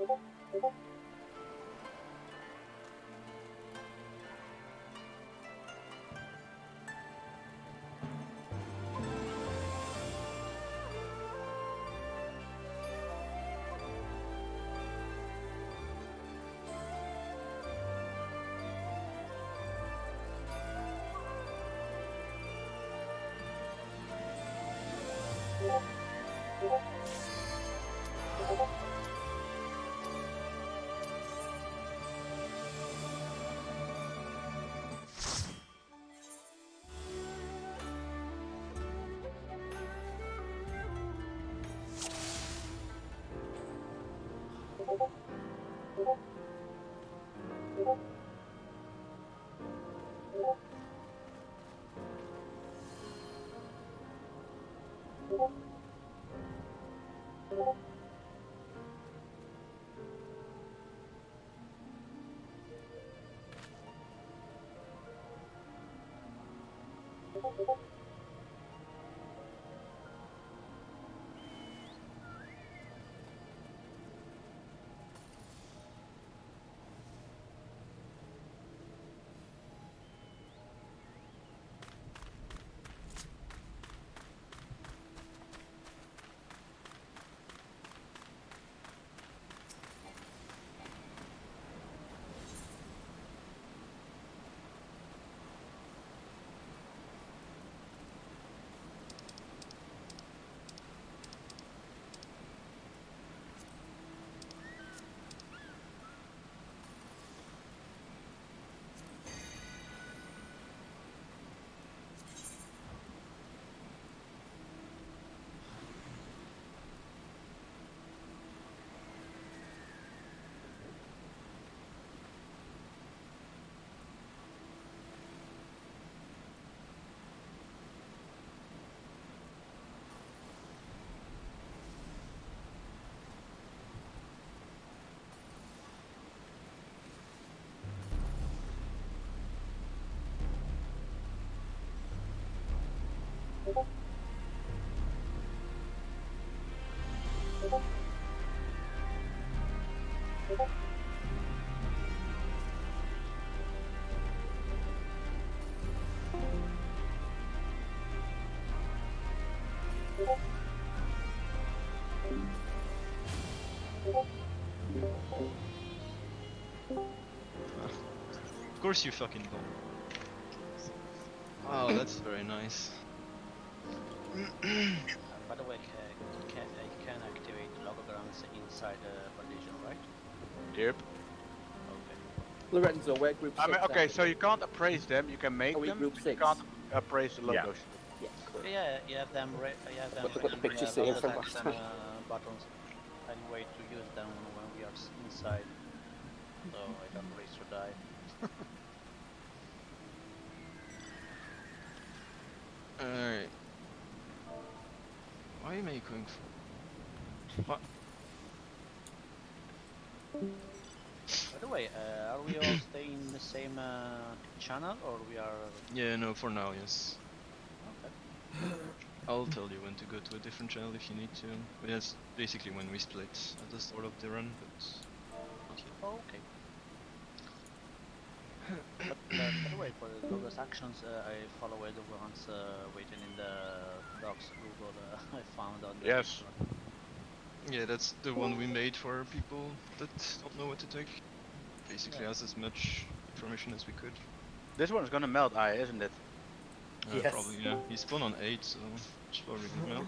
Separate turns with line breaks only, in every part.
Of course you fucking don't. Oh, that's very nice.
By the way, you can activate the logograms inside the Baldesion, right?
Yep.
Okay.
Lorenzo, we're group 6.
I mean, okay, so you can't appraise them. You can make
Are we
them.
group
but
6?
You can't appraise the logos.
Yeah, cool.
Yeah, you have them. You have them.
But look at the pictures sitting from
logos
last
and,
time.
buttons. And way to use them when we are inside. So I don't race or die.
Alright. Why am I going for... What?
By the way, are we all staying in the same channel, or we are?
Yeah, no, for now, yes.
Okay.
I'll tell you when to go to a different channel if you need to. But that's basically when we split at the start of the run, but not yet.
Oh, okay. But by the way, for the logos actions, I follow the ones waiting in the docs Google I found on the
Yes.
Yeah, that's the one we made for people that don't know what to take. Basically has as much information as we could.
This one's gonna melt, isn't it?
Yes.
Probably, yeah. He spawned on 8, so it's probably good melt.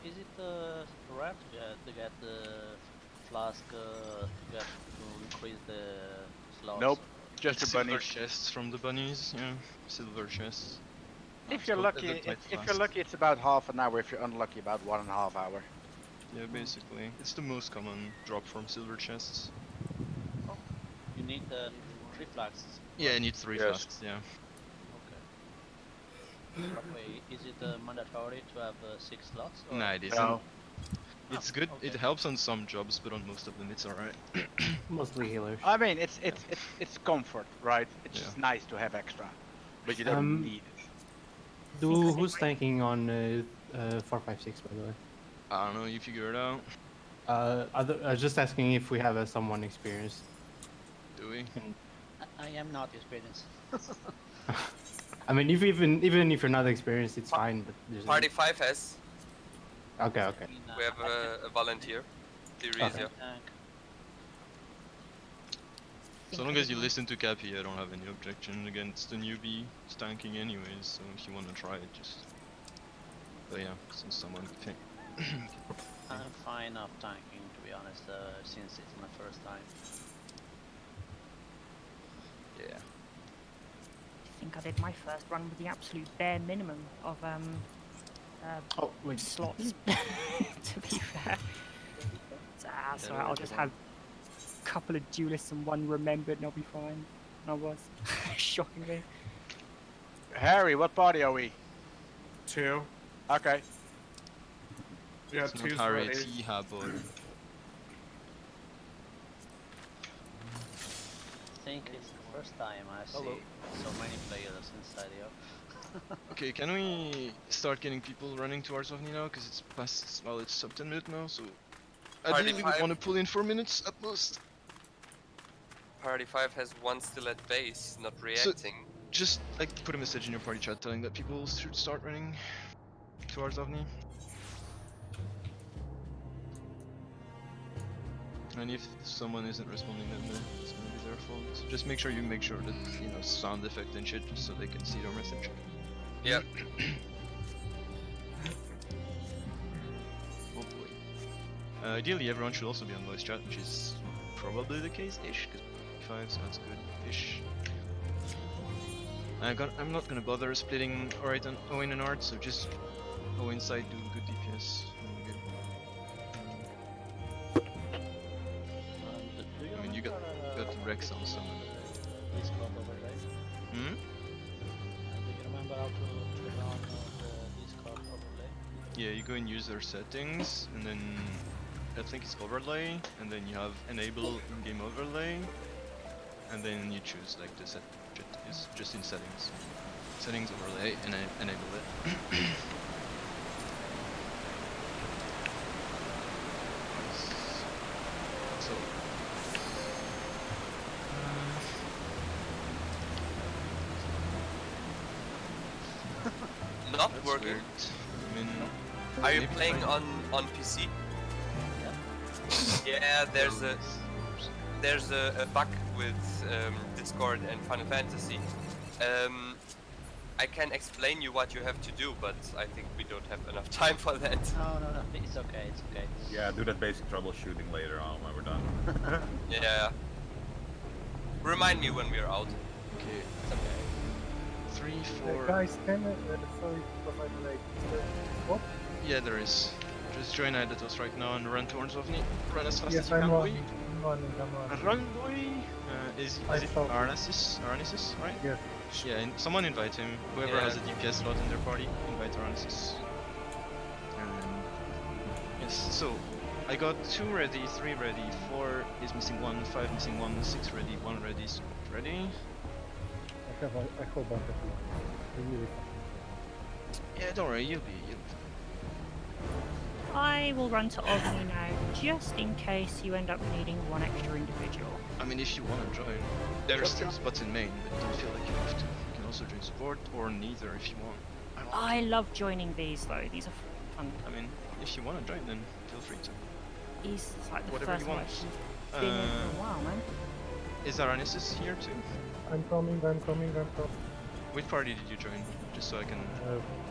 Is it rare to get the flask to increase the slots?
Nope. Just the
Silver
bunnies.
chests from the bunnies, yeah. Silver chests.
If you're
So
lucky,
the tight
if you're
flask.
lucky, it's about half an hour. If you're unlucky, about 1.5 hours.
Yeah, basically. It's the most common drop from silver chests.
You need 3 flasks.
Yeah, I need 3
Yes.
flasks, yeah.
Okay. By the way, is it mandatory to have 6 slots? Or?
Nah, it isn't.
No.
It's good,
okay.
it helps on some jobs, but on most of them it's alright.
Mostly healers.
I mean, it's comfort, right? It's just nice to have extra. But you don't need it.
Who's tanking on 456, by the way?
I don't know, you figure it out.
I was just asking if we have someone experienced.
Do we?
I am not experienced.
I mean, even if you're not experienced, it's fine. But there's
Party 5 has.
Okay.
I mean,
We have a volunteer. Eureka.
Okay.
tank.
So long as you listen to Cappy, I don't have any objection against the newbie tanking anyways, so if you wanna try it, just... But yeah, since someone can...
I'm fine of tanking, to be honest, since it's my first time.
Yeah.
I think I did my first run with the absolute bare minimum of
Oh wait.
slots. To be fair, so I'll just have a couple of duelists and one remembered, and I'll be fine. And I was shockingly.
Harry, what party are we?
2.
Okay.
Yeah,
It's not
2's
Harry,
ready.
it's Ihabo.
I think it's the first time I see so many players inside here.
Okay, can we start getting people running towards Ovni now? Because it's past, well, it's sub 10 minutes now, so...
Party
Ideally, we
5.
want to pull in 4 minutes at most.
Party 5 has one still at base, not reacting.
Just, like, put a message in your party chat telling that people should start running towards Ovni. And if someone isn't responding, then it's gonna be their fault. Just make sure you that, you know, sound effect and shit, just so they can see your message.
Yep.
Oh boy. Ideally, everyone should also be on voice chat, which is probably the case-ish, because 5, so that's good-ish. I'm not gonna bother splitting Owen and Art, so just go inside, do good DPS. and good.
Do you
I mean, you
remember,
got Rex on summon.
Discord overlay?
Hmm?
Do you remember how to turn on the Discord overlay?
Yeah, you go in user settings, and then I think it's overlay, and then you have enable in-game overlay, and then you choose like the set. It's just in settings. Settings overlay, and enable it. So.
Not
That's
working.
weird. I mean,
Are you
maybe
playing
try-
on PC? Yeah, there's a bug with Discord and Final Fantasy. I can explain you what you have to do, but I think we don't have enough time for that.
No, it's okay, it's okay.
Yeah, do that basic troubleshooting later on when we're done.
Yeah. Remind me when we're out.
Okay,
It's okay.
3, 4.
Guys, sorry because I'm late. Is there swap?
Yeah, there is. Just join Hydatos right now and run towards Ovni. Run as fast
Yes,
as you
I'm
can, boy.
running. I'm running.
Run, boy! Is
I
it
saw.
Arnesis, right?
Yes.
Yeah, and someone invite him. Whoever
Yeah.
has a DPS slot in their party, invite Arnesis. Yes, so I got 2 ready, 3 ready, 4 is missing 1, 5 missing 1, 6 ready, 1 ready, so ready.
I have a bunch of you. Really fun.
Yeah, don't worry, you'll be fine.
I will run to Ovni now, just in case you end up needing one extra individual.
I mean, if you want to join, there are still spots in main, but don't feel like you have to. You can also join support, or neither if you want.
I love joining these though. These are fun.
I mean, if you want to join, then feel free to.
He's like the
Whatever
first
you
one
want.
that's been in for a while, man.
Is Aranesis here too?
I'm coming.
Which party did you join? Just so I can.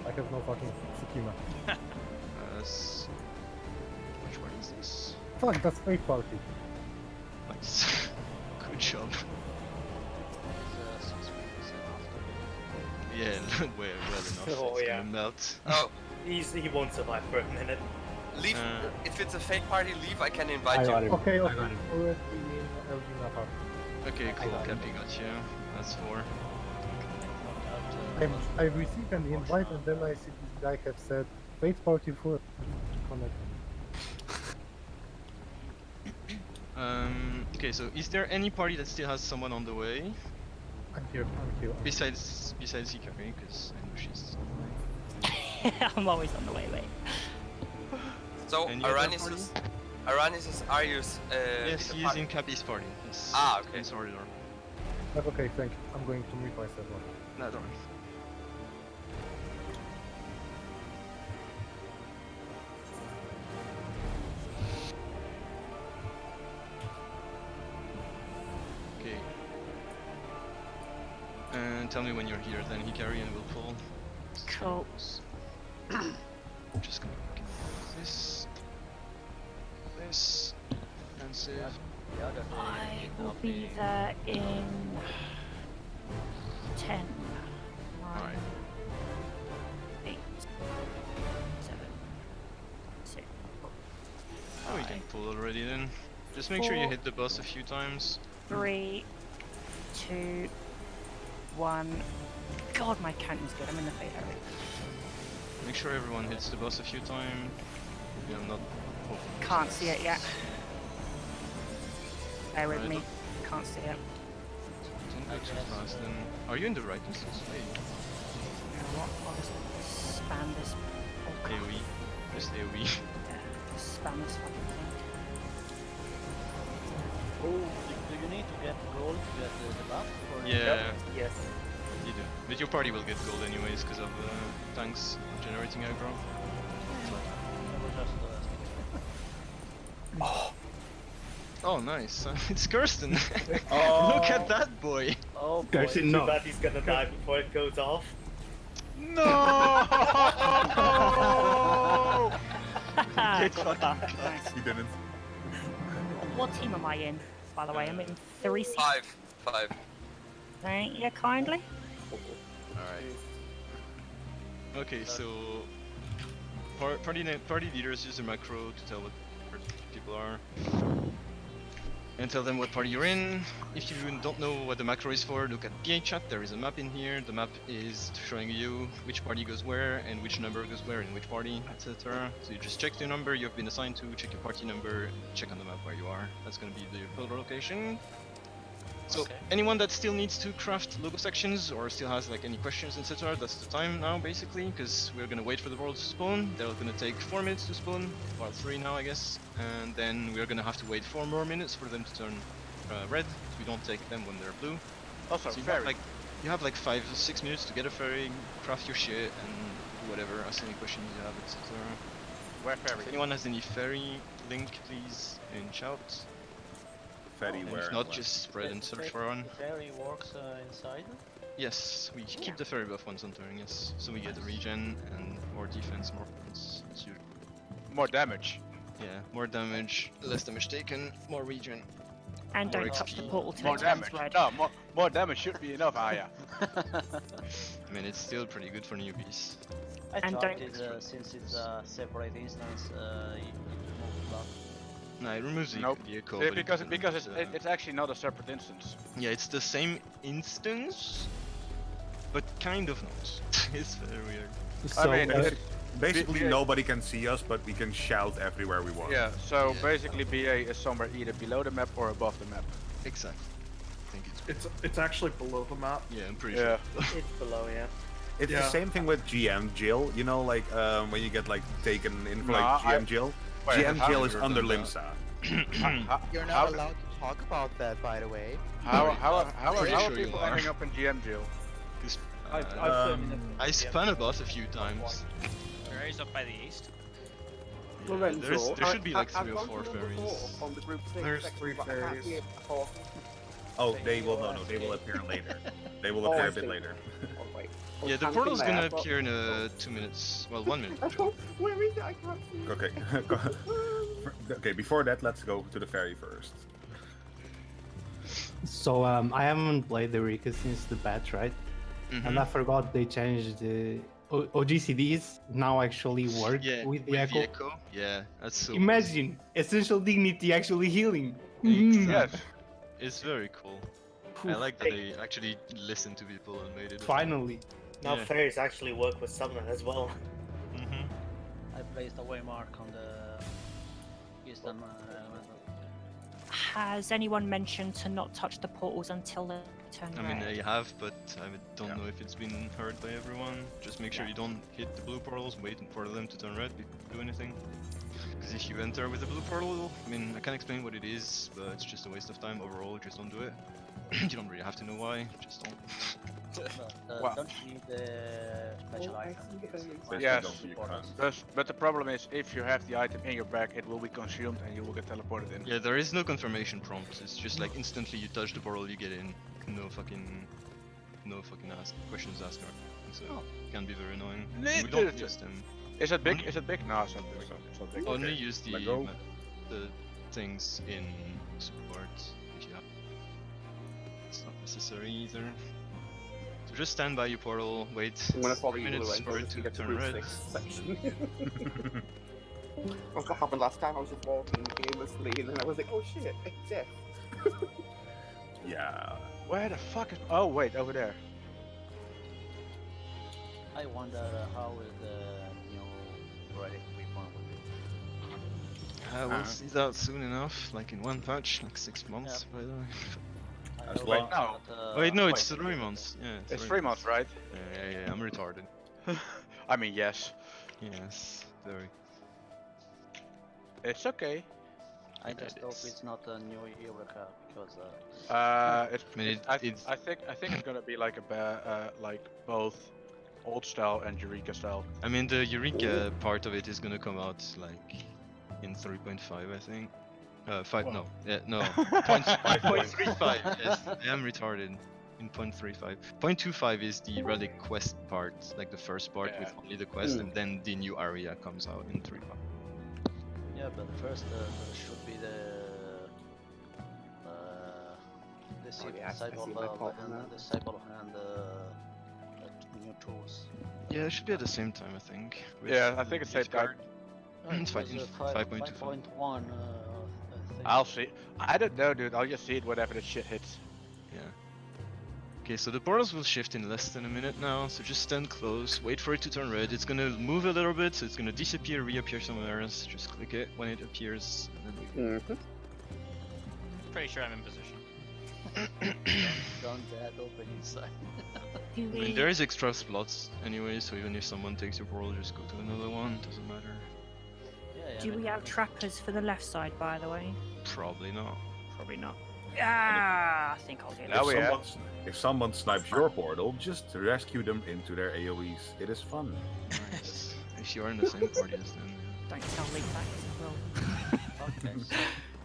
I have no fucking Tsukima.
Which party is this?
Fuck, that's fake party.
Nice. Good job.
It's 6 minutes after.
Yeah, well enough.
Oh,
it's
yeah.
gonna melt.
Oh,
He won't survive for a minute.
leave. If it's a fake party, leave. I can
I
invite
got
you.
him.
Okay.
I got him.
Already in Elgin apart.
Okay, cool.
got him.
Cappy got you. That's 4.
I received an invite and then I see this guy have said Fate Party 4 connect.
Okay, so is there any party that still has someone on the way?
I'm here. I'm here.
Besides Hikari, because I know she's.
I'm always on the way, mate.
So
And you have that
Aranis is Arius.
Yes, he is in Cappy's party. Yes.
Ah, okay.
Sorry, Lord.
Okay, thank you. I'm going to mute myself.
No, don't worry. Okay. And tell me when you're here, then Hikari and we'll pull.
Cool.
I'm just gonna look at this, and save.
The other
I will
copy.
be there in 10, 9,
Alright.
8, 7, 6.
Oh, you can pull already then. Just make sure you hit the boss a few times.
3, 2, 1. God, my counting's good. I'm in the fade area.
Make sure everyone hits the boss a few times. Yeah, I'm not.
Can't see it yet. Bear with me. Can't see it.
Don't go too fast then. Are you in the right distance? Hey.
You know what? I'll just spam this. Oh, God.
AoE. Just AoE.
Yeah, just spam this fucking thing.
Oh, do you need to get gold to get the buff? Or
Yeah,
Yes.
you do. But your party will get gold anyways because of tanks generating aggro.
I was just
Oh, nice. It's Kirsten.
Oh.
Look at that boy.
Oh boy.
Kirsten,
Too
no.
bad he's gonna die before it goes off.
No! Get fucking
Nice.
He didn't.
What team am I in? By the way, I'm in 3C.
5.
Thank you kindly.
Alright. Okay, so party leaders use a macro to tell what people are. And tell them what party you're in. If you don't know what the macro is for, look at PA chat, there is a map in here. The map is showing you which party goes where and which number goes where in which party, etc. So you just check the number you've been assigned to, check your party number, check on the map where you are. That's gonna be the total location. So
Okay.
anyone that still needs to craft logo sections or still has like any questions, etc., that's the time now basically, because we're gonna wait for the world to spawn. They're gonna take 4 minutes to spawn, well 3 now I guess, and then we're gonna have to wait 4 more minutes for them to turn red. We don't take them when they're blue.
Also,
So
ferry.
you have like 5 or 6 minutes to get a ferry, craft your shit, and do whatever. Ask any questions you have, etc.
Where ferry?
If anyone has any ferry link, please and shout.
Ferry
And
where?
if
and
not,
what?
just spread and search for one.
The ferry works inside.
Yes, we keep the ferry buff once on turn, yes. So we get the regen and more defense, more points. It's usual.
More damage.
Yeah, more damage, less damage taken, more regen.
And
More
don't touch the
XP.
portal till
More
it turns
damage.
red.
No, more damage should be enough, Aya.
I mean, it's still pretty good for newbies.
I
And
tried
don't-
it since it's a separate instance. You move the buff.
No, it removes the,
Nope.
the echo.
Yeah,
but
because
it
because it's,
doesn't,
it's actually not a separate instance.
yeah, it's the same instance, but kind of not. It's very weird.
So,
I mean,
Basically,
BA
nobody can see us, but we can shout everywhere we want.
Yeah, so
Yeah.
basically BA is somewhere either below the map or above the map.
Exactly. I think it's.
It's actually below the map.
Yeah, I'm pretty
Yeah.
sure.
It's below, yeah.
It's
Yeah.
the same thing with GM Jill. You know, like when you get like taken in for like
Nah,
GM Jill.
Wait,
GM
how-
Jill is
never
under
done that.
Limsa.
You're
how-
not allowed to talk about that, by the way.
How
Pretty
are
sure you
people
are.
ending up in GM Jill?
'Cause,
Um,
I spun a boss a few times.
Ferry's up by the east.
Yeah,
Lorenzo,
there should be like
I've
3 or
gone
4
through them
ferries.
before on the group thing
There's
section,
3
but I can't
ferries.
be able to talk.
Oh, they will no, they will appear later. They will
Oh,
appear
I
a bit
see.
later.
Oh, wait.
Yeah, the
I'm
portal's
thinking
gonna
that, but-
appear in 2 minutes. Well, 1 minute. actually.
Where is it? I can't see it.
Okay. Okay. Before that, let's go to the ferry first.
so I haven't played the Eureka since the patch, right?
Mhm.
And I forgot they changed the OGCDs now actually work
Yeah,
with the echo.
Yeah, that's so.
Imagine essential dignity actually healing.
Exactly.
Yes.
It's very cool. I like that they actually listened to people and made it.
Finally.
Now
Yeah.
fairies actually work with Summoner as well.
Mhm.
I placed a waymark on the eastern.
Has anyone mentioned to not touch the portals until the turn
I mean,
red.
I have, but I don't know if it's been heard by everyone. Just make sure you don't hit the blue portals, wait for them to turn red before you do anything. Because if you enter with the blue portal, I mean, I can't explain what it is, but it's just a waste of time overall, just don't do it. You don't really have to know why, just don't.
Wow.
Don't you need the special item?
Yes,
you can't.
but the problem is if you have the item in your bag, it will be consumed and you will get teleported in.
Yeah, there is no confirmation prompt, it's just like instantly you touch the portal, you get in. No fucking questions asked or anything, so it can be very annoying. We don't use them.
Is it big? Is it big? No, it's not big. It's not big.
Only
Okay.
use the
Let go.
the things in support if you have. It's not necessary either. So just stand by your portal, wait
I'm gonna follow you all the
minutes
way
for it
until
to
you get to
turn
Route
red.
6 section. That's what happened last time. I was just walking aimlessly, and then I was like, "Oh shit, it's death."
Yeah.
Where the fuck is? Oh wait, over there.
I wonder how is the new relic weapon will be.
We'll see that soon enough, like in one patch, like 6 months by the way.
I
That's
hope
long.
it's
No.
not,
Wait, no,
quite
it's 3
limited.
months. Yeah,
It's 3 months, right?
Yeah, I'm retarded.
I mean, yes.
Yes, very.
It's okay.
I
Yeah,
just
it
hope
is.
it's not a new Eureka because
It's.
I mean,
I
it's
think it's gonna be like like both old style and Eureka style.
I mean, the Eureka part of it is gonna come out like in 3.5, I think. 5, no, yeah, no, 0.35, yes, I am retarded. In 0.35. 0.25 is the relic quest part, like the first part with
Yeah.
only the quest, and then the new area comes out in 3.5.
yeah, but first should be
yeah, I see
disciple
my problem now.
and disciple and new tools.
Yeah, it should be at the same time, I think. with
Yeah, I think it's
the
same time.
It's fine, in 5.25.
5.1.
I'll see. I don't know, dude. I'll just see it whenever the shit hits.
Yeah. Okay, so the portals will shift in less than a minute now, so just stand close, wait for it to turn red. It's gonna move a little bit, so it's gonna disappear, reappear somewhere else. Just click it when it appears, and then we
Pretty sure I'm in position.
Don't dare open inside.
Do
I
we,
mean, there is extra slots anyway, so even if someone takes your portal, just go to another one, doesn't matter.
Yeah,
do we have trappers for the left side, by the way?
Probably not.
Probably not. Ah, I think I'll do
Now
that.
we have.
If someone snipes your portal, just rescue them into their AoEs. It is fun.
Nice. If you are in the same party as them.
Don't tell Lee that, 'cause I will.
Okay, so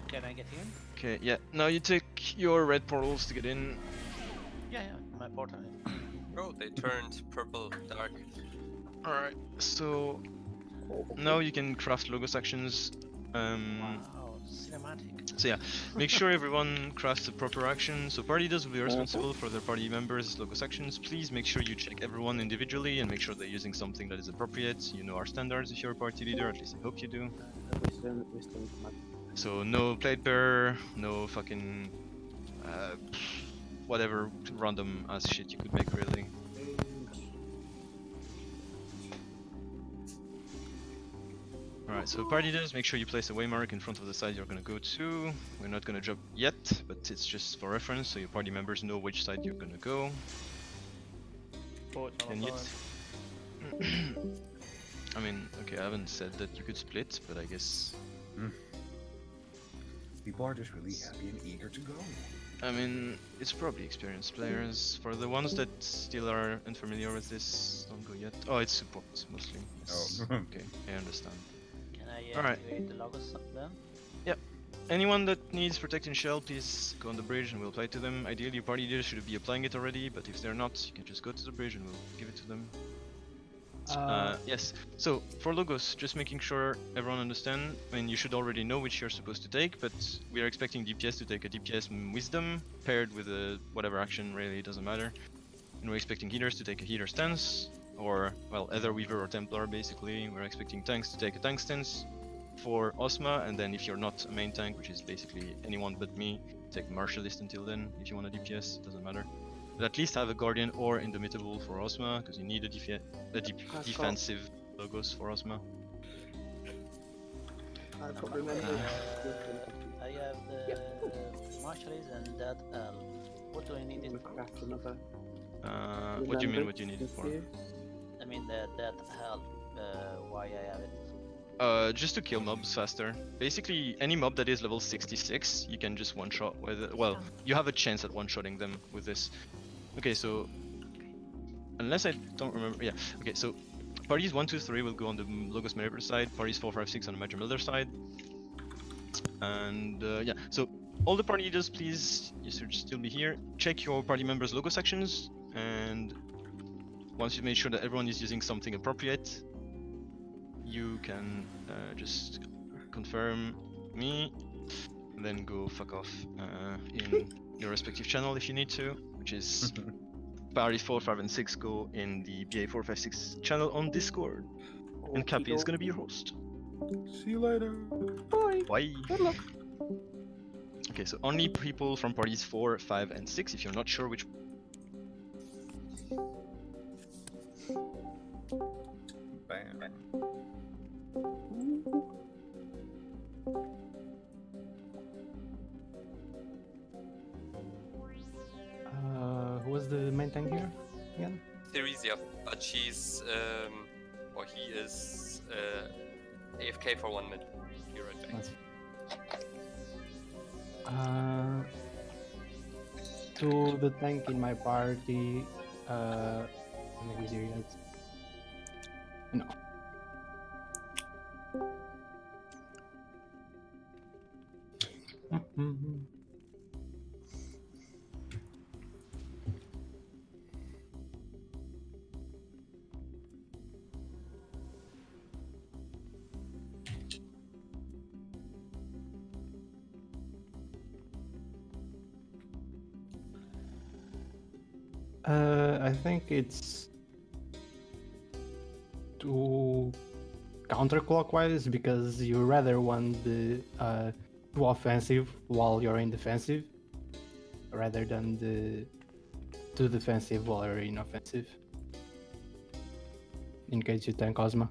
can I get in?
Okay, yeah. Now you take your red portals to get in.
Yeah, my portal.
Oh, they turned purple dark.
Alright, so now you can craft logos actions.
Wow, cinematic.
So yeah, make sure everyone crafts the proper action. So party leaders will be responsible for their party members' logos actions. Please make sure you check everyone individually and make sure they're using something that is appropriate. You know our standards if you're a party leader, at least I hope you do. So no plate bearer, no fucking whatever random ass shit you could make really. Alright, so party leaders, make sure you place a waymark in front of the side you're gonna go to. We're not gonna jump yet, but it's just for reference, so your party members know which side you're gonna go. And yet... I mean, okay, I haven't said that you could split, but I guess...
People are just really happy and eager to go.
I mean, it's probably experienced players. For the ones that still are unfamiliar with this, don't go yet. Oh, it's support, mostly. Yes.
Oh.
Okay, I understand.
Can I
Alright.
activate the logos then?
Anyone that needs protecting shell, please go on the bridge and we'll apply to them. Ideally, your party leader should be applying it already, but if they're not, you can just go to the bridge and we'll give it to them. Yes, so for logos, just making sure everyone understand. I mean, you should already know which you're supposed to take, but we are expecting DPS to take a DPS Wisdom paired with a whatever action, really, it doesn't matter. And we're expecting healers to take a healer stance, or, well, either Weaver or Templar, basically. We're expecting tanks to take a tank stance for Osma, and then if you're not a main tank, which is basically anyone but me, take Martialist until then, if you want a DPS, it doesn't matter. But at least have a Guardian or Indomitable for Osma, because you need a defensive logos for Osma.
I can't remember.
I have the Marshallese and that L. What do I need it for?
That's another.
What do you mean? What do you need it for?
I mean that help. Why I have it.
Just to kill mobs faster. Basically, any mob that is level 66, you can just one-shot with it. Well, you have a chance at one-shotting them with this. Okay, so... Unless I don't remember... Yeah, okay, so... Parties 1, 2, 3 will go on the Logos Mirror side, parties 4, 5, 6 on the Magic Miller side. And yeah, so all the party leaders, please, you should still be here. Check your party members' logo sections, and once you've made sure that everyone is using something appropriate, you can just confirm me, and then go fuck off in your respective channel if you need to, which is party 4, 5, and 6 go in the BA4, 5, 6 channel on Discord, and Cappy is gonna be your host.
See you later.
Bye.
Bye.
Good luck.
Okay, so only people from parties 4, 5, and 6, if you're not sure which...
Bam.
Who was the main tank here again?
Theresia, but she's or he is AFK for 1 minute. You're right back.
That's... To the tank in my party, maybe here yet. No. I think it's too counterclockwise because you rather want the too offensive while you're in defensive rather than the too defensive while you're in offensive. In case you tank Ozma.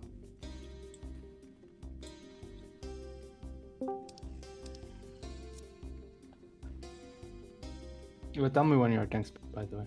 You will tell me when your tanks, by the way.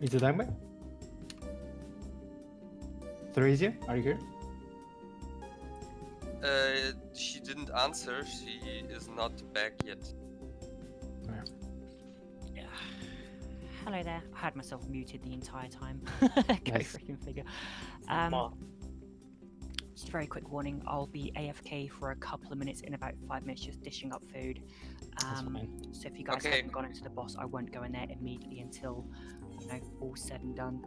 Is it back? Theresia, are you here?
She didn't answer. She is not back yet.
Yeah. Hello there. I had myself muted the entire time. Go
Nice.
freaking figure.
Mark.
Just a very quick warning. I'll be AFK for a couple of minutes. In about 5 minutes, just dishing up food.
That's fine.
So if you guys
Okay.
haven't gone into the boss, I won't go in there immediately until all said and done.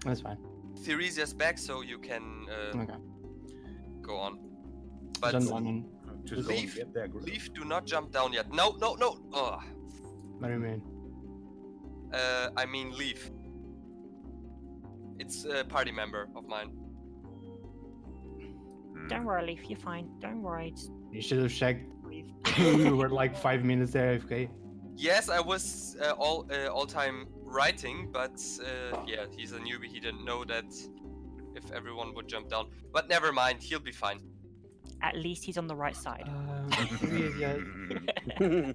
That's fine.
Theresia's back, so you can
Okay.
go on. But
Jump down and
Just go and
leave,
get that group.
leave. Do not jump down yet. No, no, no. Oh,
what do you mean?
I mean leave. It's a party member of mine.
Don't worry, Leaf. You're fine. Don't worry. Just
You should have checked.
leave.
You were like 5 minutes there, AFK.
Yes, I was all time writing, but yeah, he's a newbie. He didn't know that if everyone would jump down. But never mind, he'll be fine.
At least he's on the right side.
Yeah. Do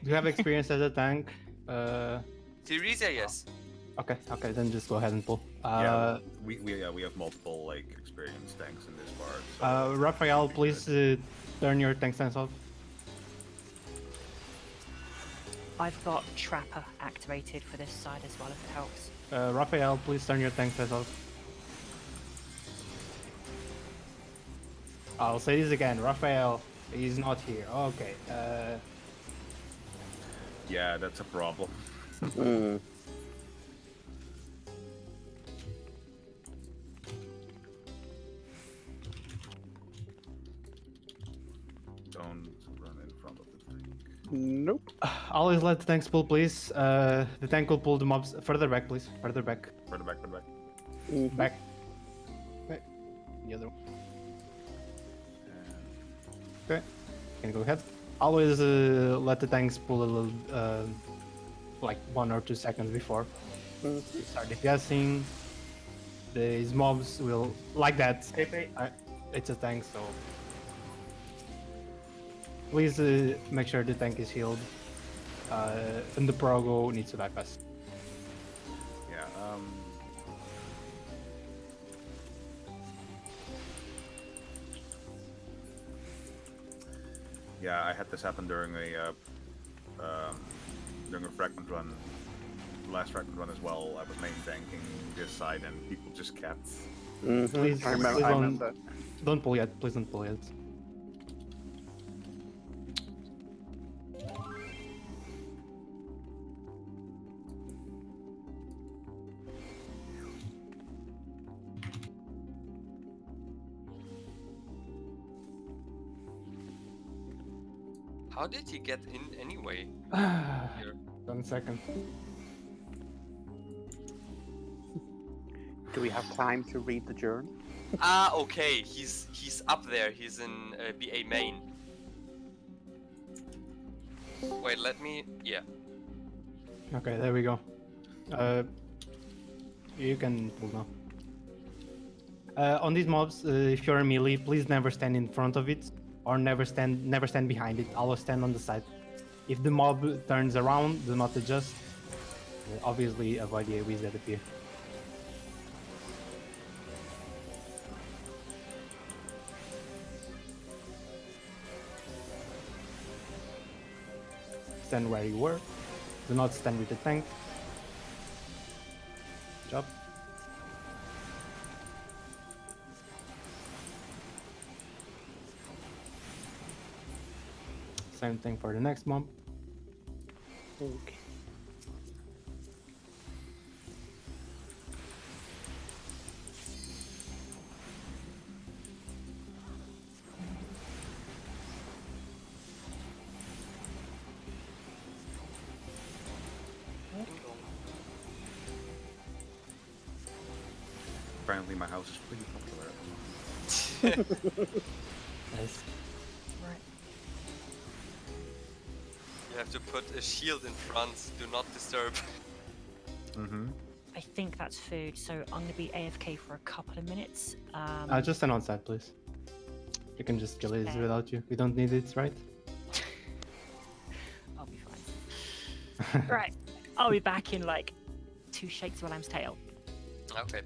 you have experience as a tank?
Theresia, yes.
Okay, then just go ahead and pull.
Yeah, we have multiple like experienced tanks in this part. So
Raphael, please turn your tank stance off.
I've got Trapper activated for this side as well, if it helps.
Raphael, please turn your tank stance off. I'll say this again, Raphael is not here. Okay.
yeah, that's a problem. Don't run in front of the tank.
Nope.
Always let the tanks pull, please. The tank will pull the mobs further back, please. Further back.
Further back, further back.
Back. Okay. The other one. Okay. Can you go ahead? Always let the tanks pull a little, like 1 or 2 seconds before. You start guessing. These mobs will like that. It's a tank, so please make sure the tank is healed. And the Progo needs to bypass.
Yeah. Yeah, I had this happen during a fragment run. Last fragment run as well. I was main tanking this side, and people just kept.
Please,
I remember.
please
I remember.
don't pull yet. Please don't pull yet.
How did he get in anyway? Here.
1 second.
Do we have time to read the journal?
Ah, okay. He's up there. He's in BA main. Wait, let me. Yeah.
Okay, there we go. You can pull now. On these mobs, if you're a melee, please never stand in front of it, or never stand behind it. Always stand on the side. If the mob turns around, do not adjust. Obviously, avoid the AoEs that appear. Stand where you were. Do not stand with the tank. Good job. Same thing for the next mob.
Okay.
Apparently, my house is pretty popular at the moment.
Nice.
You have to put a shield in front. Do not disturb.
Mm-hmm.
I think that's food, so I'm gonna be AFK for a couple of minutes.
Just stand on side, please. You can just kill it
Okay.
without you. We don't need it, right?
I'll be fine. Right, I'll be back in like 2 shakes of a lamb's tail.
Okay.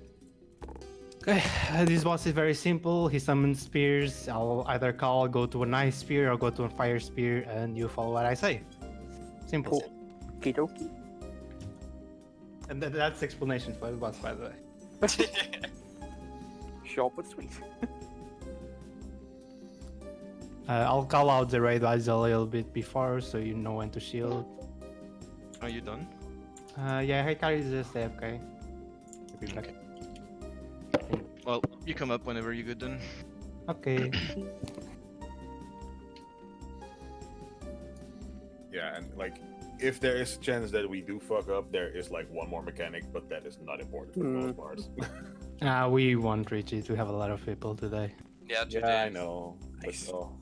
Okay, this boss is very simple. He summons spears. I'll either go to an ice spear or go to a fire spear, and you follow what I say. Simple.
Cool. Okie
And that's the explanation for the boss, by the way.
Short but sweet.
I'll call out the raid eyes a little bit before, so you know when to shield.
Are you done?
Yeah, Hikari is just AFK. He'll be back.
Well, you come up whenever you're good then.
Okay.
Yeah, and like, if there is a chance that we do fuck up, there is like one more mechanic, but that is not important for the most part.
We won't reach it. We have a lot of people today.
Yeah, today.
Yeah, I know. But still.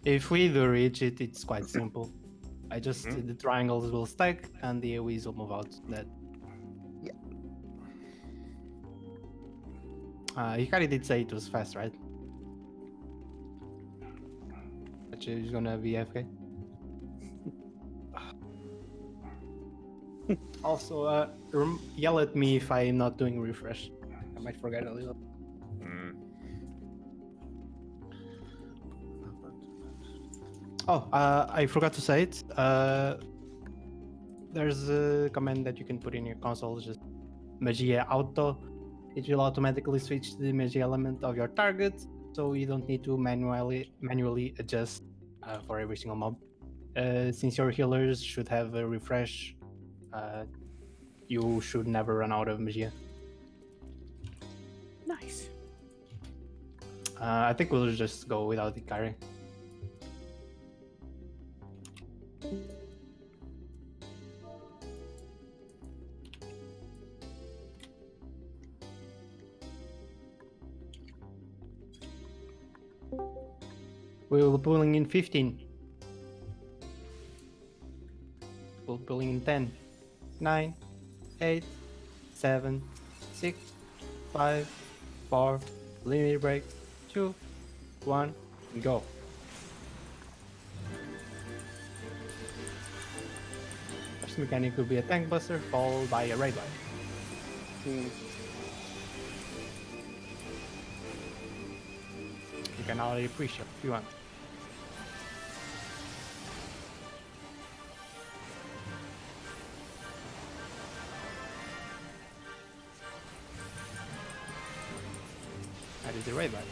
If we do reach it, it's quite simple. I just the triangles will stack and the AoEs will move out. That.
Yeah.
Hikari did say it was fast, right? But she's gonna be AFK. Also, yell at me if I'm not doing refresh. I might forget a little. Oh, I forgot to say it. There's a command that you can put in your console, just Magia Auto. It will automatically switch to the Magia element of your target, so you don't need to manually adjust for every single mob. Since your healers should have a refresh, you should never run out of Magia.
Nice.
I think we'll just go without Hikari. We will be pulling in 15. We'll be pulling in 10, 9, 8, 7, 6, 5, 4, limit break, 2, 1, and go. First mechanic will be a tank buster, followed by a raid light. You can already pre-shot if you want. That is the raid light.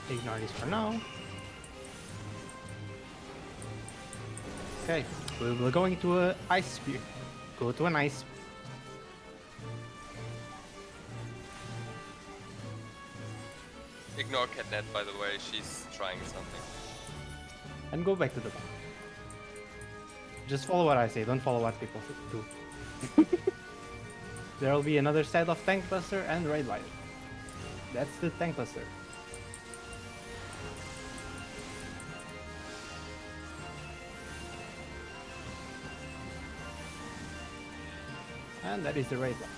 Ignore this for now. Okay, we're going to a ice spear. Go to an ice.
Ignore Catnet, by the way, she's trying something.
And go back to the back. Just follow what I say, don't follow what people do. There will be another set of tank buster and raid light. That's the tank buster. And that is the raid light.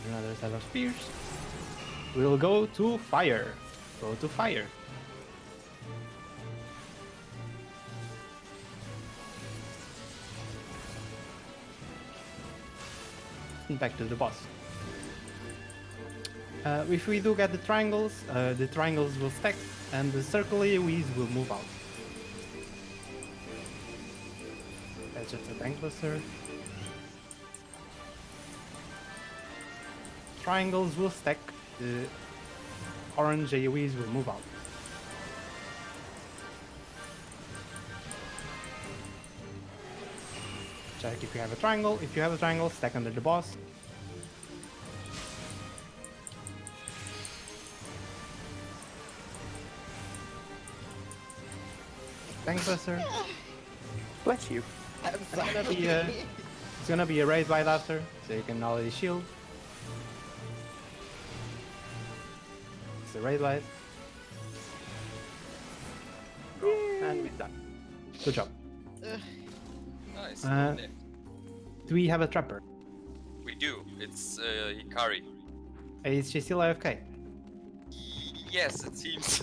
Another set of spears. We'll go to fire. Go to fire. And back to the boss. If we do get the triangles will stack and the circle AoEs will move out. That's just a tank buster. Triangles will stack, the orange AoEs will move out. Check if you have a triangle. If you have a triangle, stack under the boss. Tank buster.
Bless you.
It's gonna be a raid bite after, so you can already shield. It's a raid bite. And we're done. Good job.
Nice.
Do we have a trapper?
We do. It's Hikari.
Is she still AFK?
Yes, it seems.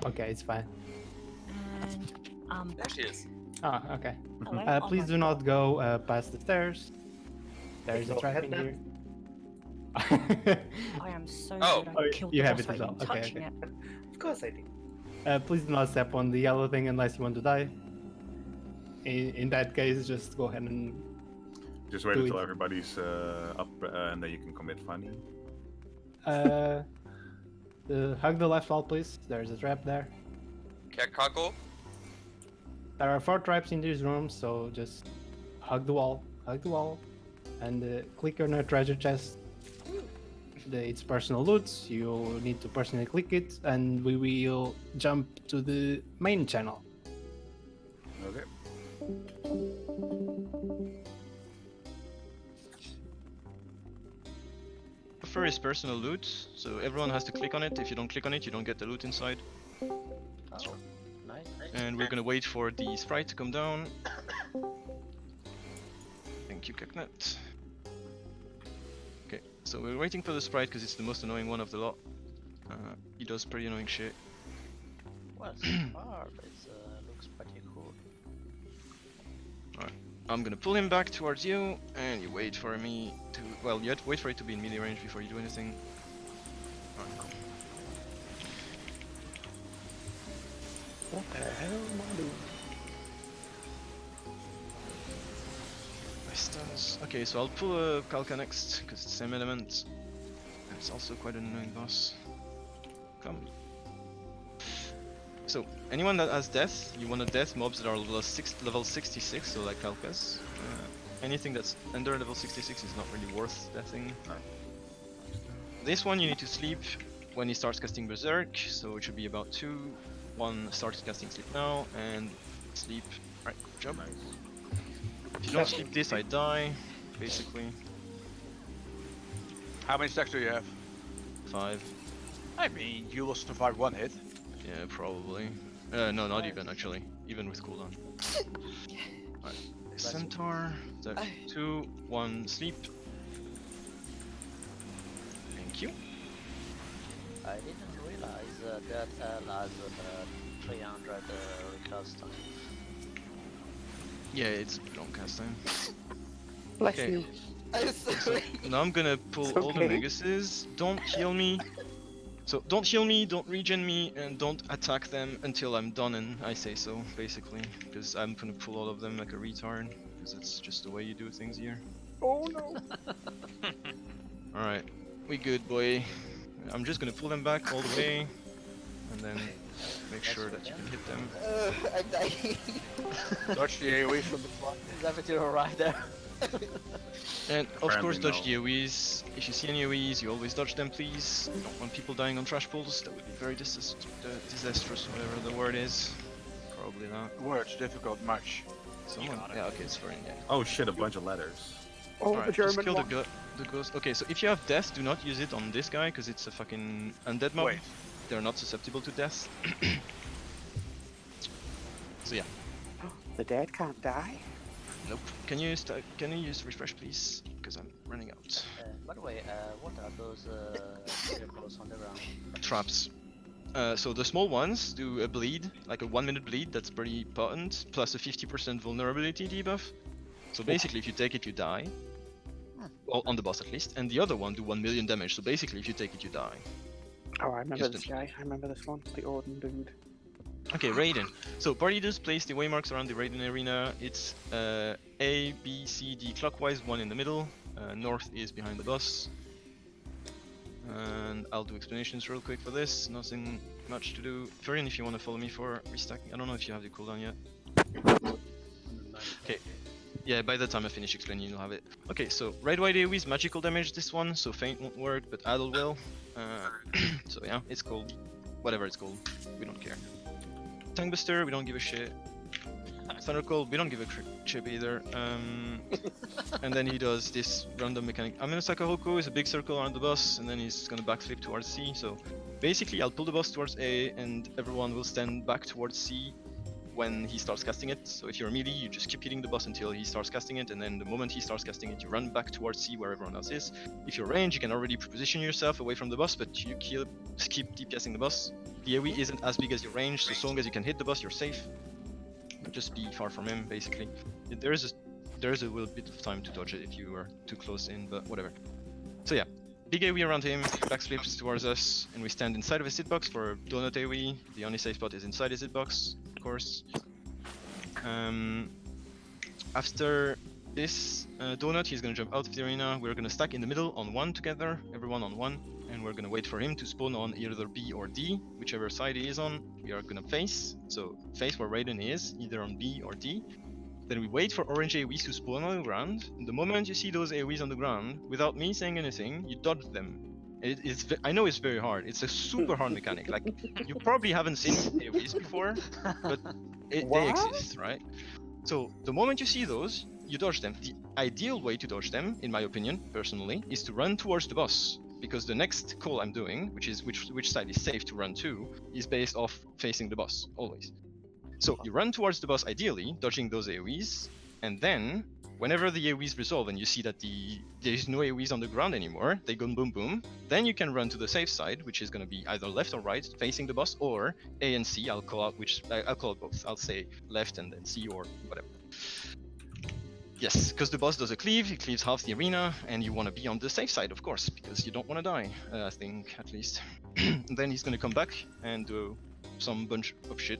Okay, it's fine.
There she is.
Ah, okay.
Hello?
Please do not go past the stairs. There's a trap in here.
I am so
Oh.
good.
Oh,
I killed
you
the
have
boss
it as
without
well. Okay,
touching
okay.
it.
Of course I do.
Please do not step on the yellow thing unless you want to die. In that case, just go ahead and
Just wait
Do
until
it.
everybody's up, and then you can commit funny.
hug the left wall, please. There's a trap there.
Kako?
There are 4 traps in this room, so just hug the wall, and click on a treasure chest. It's personal loot. You need to personally click it, and we will jump to the main channel.
Okay.
Prefer is personal loot, so everyone has to click on it. If you don't click on it, you don't get the loot inside.
Oh, nice.
And we're gonna wait for the sprite to come down. Thank you, Kaknet. Okay, so we're waiting for the sprite because it's the most annoying one of the lot. He does pretty annoying shit.
Well, so far it looks pretty cool.
I'm gonna pull him back towards you, and you wait for me to... Well, you have to wait for it to be in melee range before you do anything. Alright, cool.
What the hell am I doing?
My stuns. Okay, so I'll pull a Kalka next, because it's the same element. And it's also quite an annoying boss. Come. So anyone that has death, you want to death mobs that are level 66, so like Kalkas. Anything that's under level 66 is not really worth deathing. This one you need to sleep when he starts casting Berserk, so it should be about 2. 1 starts casting sleep now, and sleep. Right, good job. If you don't sleep this, I die, basically.
How many stacks do you have?
5.
I mean, you will survive 1 hit.
Yeah, probably. No, not even actually. Even with cooldown. Alright. Centaur. 2, 1, sleep. Thank you.
I didn't realize that L has 300 recast time.
Yeah, it's long cast time.
Bless
Okay.
you.
So now I'm gonna pull
It's
all the
okay.
Megases. Don't heal me. So don't heal me, don't regen me, and don't attack them until I'm done and I say so, basically. Because I'm gonna pull all of them like a retard. Because it's just the way you do things here.
Oh no.
Alright, we good, boy. I'm just gonna pull them back all the way. And then make sure that you can hit them.
I'm dying.
Dodge the AoE from the front.
Is everything alright there?
And of course
Apparently
dodge
no.
the AoEs. If you see any AoEs, you always dodge them, please. You don't want people dying on trash pools. That would be very disastrous, whatever the word is. Probably not.
Words, difficult, much.
Someone? Yeah, okay, it's fine, yeah.
Oh shit, a bunch of letters.
Oh,
Alright,
the
just
German
kill
one.
the ghost. Okay, so if you have death, do not use it on this guy, because it's a fucking undead mob.
Wait.
They're not susceptible to death. So yeah.
The dead can't die.
Nope. Can you use refresh, please? Because I'm running out.
By the way, what are those circles on the ground?
Traps. So the small ones do a bleed, like a 1-minute bleed, that's pretty potent, plus a 50% vulnerability debuff. So basically if you take it you die. Well, on the boss at least. And the other one do 1 million damage, so basically if you take it you die.
Oh, I remember this
Instantly.
guy. I remember this one. The Odin dude.
Okay, Raiden. So party leaders place the waymarks around the Raiden arena. It's A, B, C, D clockwise, 1 in the middle. North is behind the boss. And I'll do explanations real quick for this. Nothing much to do. Furion, if you want to follow me for restacking. I don't know if you have the cooldown yet. Okay. Yeah, by the time I finish explaining, you'll have it. Okay, so red white AoE is magical damage, this one, so feint won't work, but Adel will. So yeah, it's called whatever it's called. We don't care. Tongue Buster, we don't give a shit. Thundercold, we don't give a chip either. And then he does this random mechanic. I'm gonna Saka Hoku is a big circle around the boss, and then he's gonna backflip towards C. So basically, I'll pull the boss towards A, and everyone will stand back towards C when he starts casting it. So if you're melee, you just keep hitting the boss until he starts casting it, and then the moment he starts casting it, you run back towards C where everyone else is. If you're range, you can already position yourself away from the boss, but you keep DPSing the boss. The AoE isn't as big as your range, so as long as you can hit the boss, you're safe. Just be far from him, basically. There is a little bit of time to dodge it if you are too close in, but whatever. So yeah, big AoE around him, backflips towards us, and we stand inside of his hitbox for donut AoE. The only safe spot is inside his hitbox, of course. After this donut, he's gonna jump out of the arena. We're gonna stack in the middle on 1 together, everyone on 1, and we're gonna wait for him to spawn on either B or D, whichever side he is on. We are gonna face, so face where Raiden is, either on B or D. Then we wait for orange AoEs to spawn on the ground. And the moment you see those AoEs on the ground, without me saying anything, you dodge them. I know it's very hard. It's a super hard mechanic. Like, you probably haven't seen AoEs before, but they exist, right? So the moment you see those, you dodge them. The ideal way to dodge them, in my opinion, personally, is to run towards the boss. Because the next call I'm doing, which is which side is safe to run to, is based off facing the boss, always. So you run towards the boss ideally, dodging those AoEs, and then, whenever the AoEs resolve and you see that there's no AoEs on the ground anymore, they go boom boom, then you can run to the safe side, which is going to be either left or right, facing the boss, or A and C. I'll call out both. I'll say left and then C or whatever. Yes, because the boss does a cleave, he cleaves half the arena, and you want to be on the safe side, of course, because you don't want to die, I think, at least. And then he's going to come back and do some bunch of shit,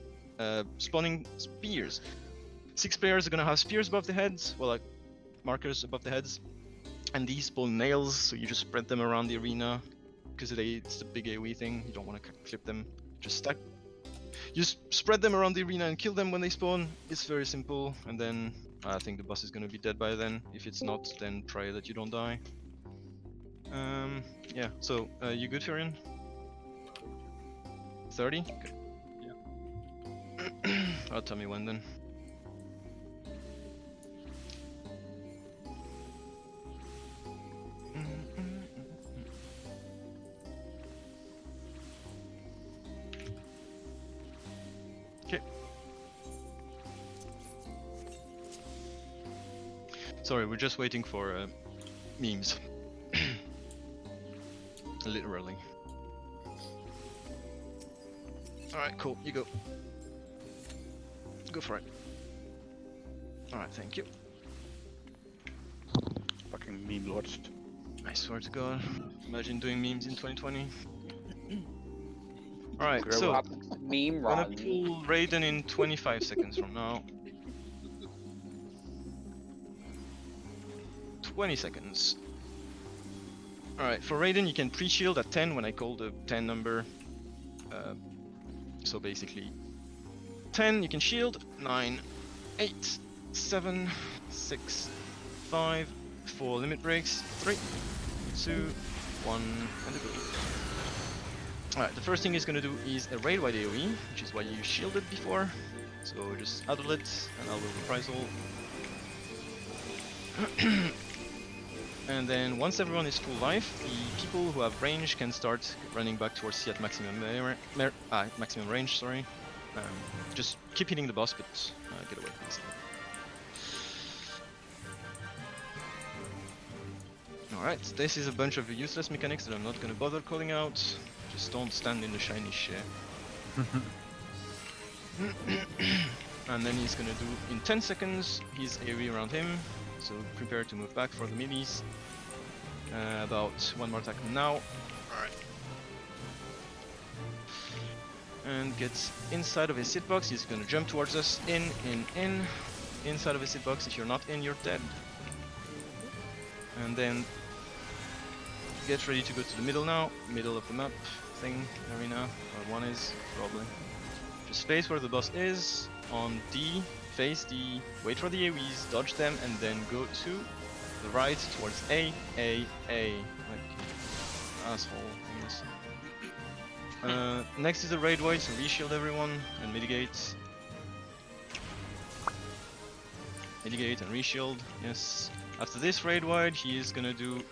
spawning spears. 6 players are going to have spears above the heads, well, like markers above the heads, and these spawn nails, so you just spread them around the arena, because it's the big AoE thing, you don't want to clip them, just stack. Just spread them around the arena and kill them when they spawn. It's very simple, and then I think the boss is gonna be dead by then. If it's not, then pray that you don't die. Yeah, so you good, Furion? 30? Okay. Yeah. Oh, tell me when then. Okay. Sorry, we're just waiting for memes. Literally. Alright, cool, you go. Go for it. Alright, thank you.
Fucking meme lodged.
I swear to God. Imagine doing memes in 2020. Alright,
Grow
so
up. Meme
I'm gonna
run.
pull Raiden in 25 seconds from now. 20 seconds. Alright, for Raiden you can pre-shield at 10 when I call the 10 number. So basically 10 you can shield, 9, 8, 7, 6, 5, 4 limit breaks, 3, 2, 1, and a go. Alright, the first thing he's gonna do is a raid wide AoE, which is why you shielded before. So just idle it, and I'll reprisal. And then once everyone is full life, the people who have range can start running back towards C at maximum maximum range. Sorry. Just keep hitting the boss, but get away from this. Alright, this is a bunch of useless mechanics that I'm not gonna bother calling out. Just don't stand in the shiny shit. And then he's gonna do in 10 seconds his AoE around him. So prepare to move back for the melees. About one more attack now. Alright. And gets inside of his hitbox. He's gonna jump towards us. In. Inside of his hitbox. If you're not in, you're dead. And then get ready to go to the middle now. Middle of the map thing, arena. Or one is, probably. Just face where the boss is. On D. Face D, wait for the AoEs, dodge them, and then go to the right towards A. Like, asshole, I guess. Next is the raid wide, so reshield everyone and mitigate. Mitigate and reshield, yes. After this raid wide, he is gonna do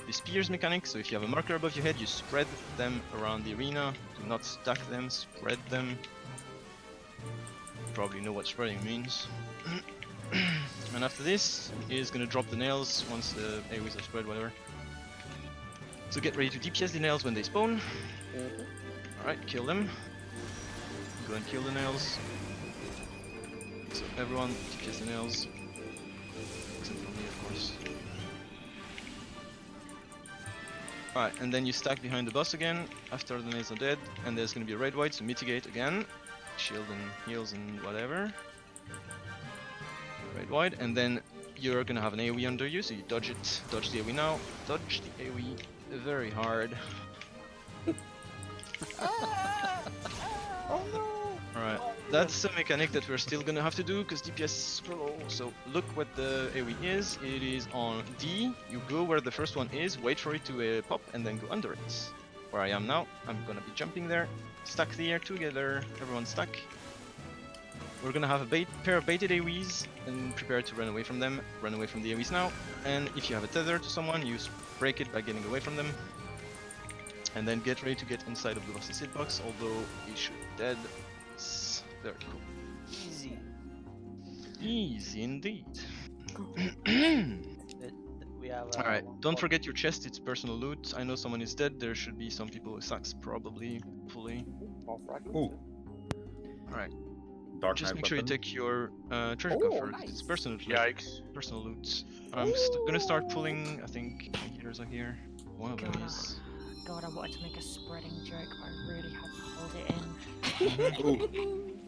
the spears mechanic, so if you have a marker above your head, you spread them around the arena. Do not stack them, spread them. Probably know what spreading means. And after this, he is gonna drop the nails once the AoEs are spread, whatever. So get ready to DPS the nails when they spawn. Alright, kill them. Go and kill the nails. So everyone DPS the nails. Except for me, of course. Alright, and then you stack behind the boss again after the nails are dead, and there's gonna be a raid wide, so mitigate again. Shield and heals and whatever. Right wide, and then you're gonna have an AoE under you, so you dodge it. Dodge the AoE now. Dodge the AoE very hard.
Oh no!
Alright, that's a mechanic that we're still gonna have to do because DPS is super low. So look what the AoE is. It is on D. You go where the first one is, wait for it to pop, and then go under it. Where I am now, I'm gonna be jumping there. Stack the air together, everyone stack. We're gonna have a pair of baited AoEs and prepare to run away from them. Run away from the AoEs now. And if you have a tether to someone, you break it by getting away from them. And then get ready to get inside of the boss's hitbox, although he should be dead. It's very cool.
Easy.
Easy indeed.
We have.
Alright, don't forget your chest, it's personal loot. I know someone is dead, there should be some people with sacks, probably, hopefully.
Ooh.
Alright.
Dark
Just
Knight
make sure you
weapon.
take your treasure coffer, it's personal loot.
Yikes.
Personal loot. I'm gonna start pulling, I think, healers are here. One of them is.
God, I wanted to make a spreading joke, but I really had to hold it in.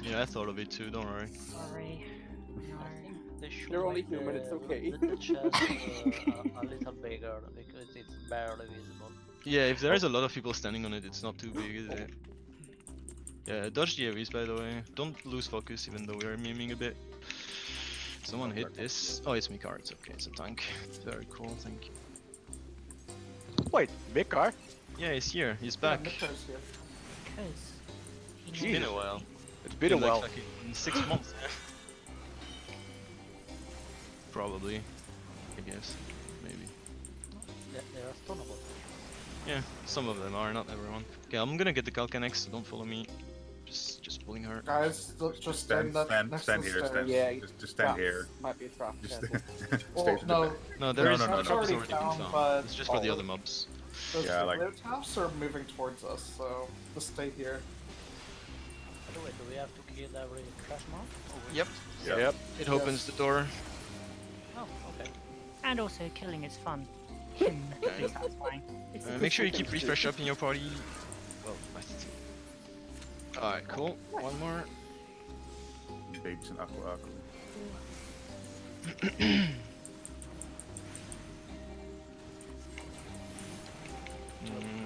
Yeah, I thought of it too, don't worry.
Sorry. No.
They should
You're only
make
human, it's okay.
The chest a little bigger because it's barely visible.
Yeah, if there is a lot of people standing on it, it's not too big, is it? Yeah, dodge the AoEs by the way. Don't lose focus even though we are memeing a bit. Someone hit this. Oh, it's Mikar, it's okay, it's a tank. Very cool, thank you.
Wait, Mikar?
Yeah, he's here, he's back.
Mikar's here.
Because
It's been a while.
It's been a while.
Like in 6 months. Probably. I guess. Maybe.
There are stonable.
Yeah, some of them are, not everyone. Okay, I'm gonna get the Kalkanex, so don't follow me. Just pulling her.
Guys, just stand next
stand
to the
here,
stairs.
Yeah,
just stand
traps
here.
Might be a trap.
Just
careful.
Oh,
stay to the
no,
back.
No, there is
no,
the
no,
traps
no.
already
Already
been
found,
found.
but
It's just for the
all-
other mobs.
those
Yeah, like-
blue taps are moving towards us, so just stay here.
By the way, do we have to kill every trash mob? Or we
Yep.
just-
Yep.
It opens the door.
Oh, okay.
and also killing is fun. It's satisfying. It's a good
Make sure you
thing
keep
to do.
refresh up in your party. Well, I think. Alright, cool. One more.
Bates and Aqua Aqua.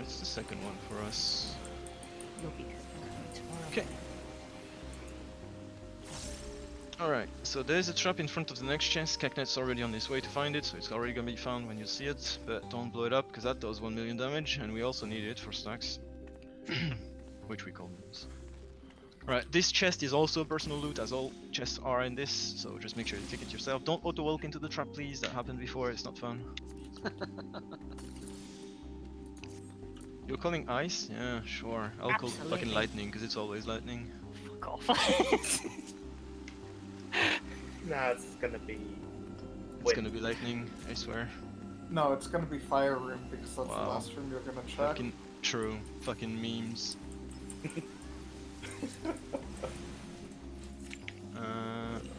It's the second one for us.
You'll be tomorrow.
Okay. Alright, so there's a trap in front of the next chest. Cacnet's already on his way to find it, so it's already gonna be found when you see it. But don't blow it up, because that does 1 million damage, and we also need it for stacks. Which we call moons. Alright, this chest is also personal loot, as all chests are in this, so just make sure you take it yourself. Don't auto-walk into the trap, please. That happened before, it's not fun. You're calling ice? Yeah, sure. I'll call fucking
Absolutely.
lightning, because it's always lightning.
Fuck off.
Nah, it's gonna be.
It's gonna be lightning, I swear.
No, it's gonna be fire room because that's the
Wow.
last room you're gonna check.
Fucking true. Fucking memes.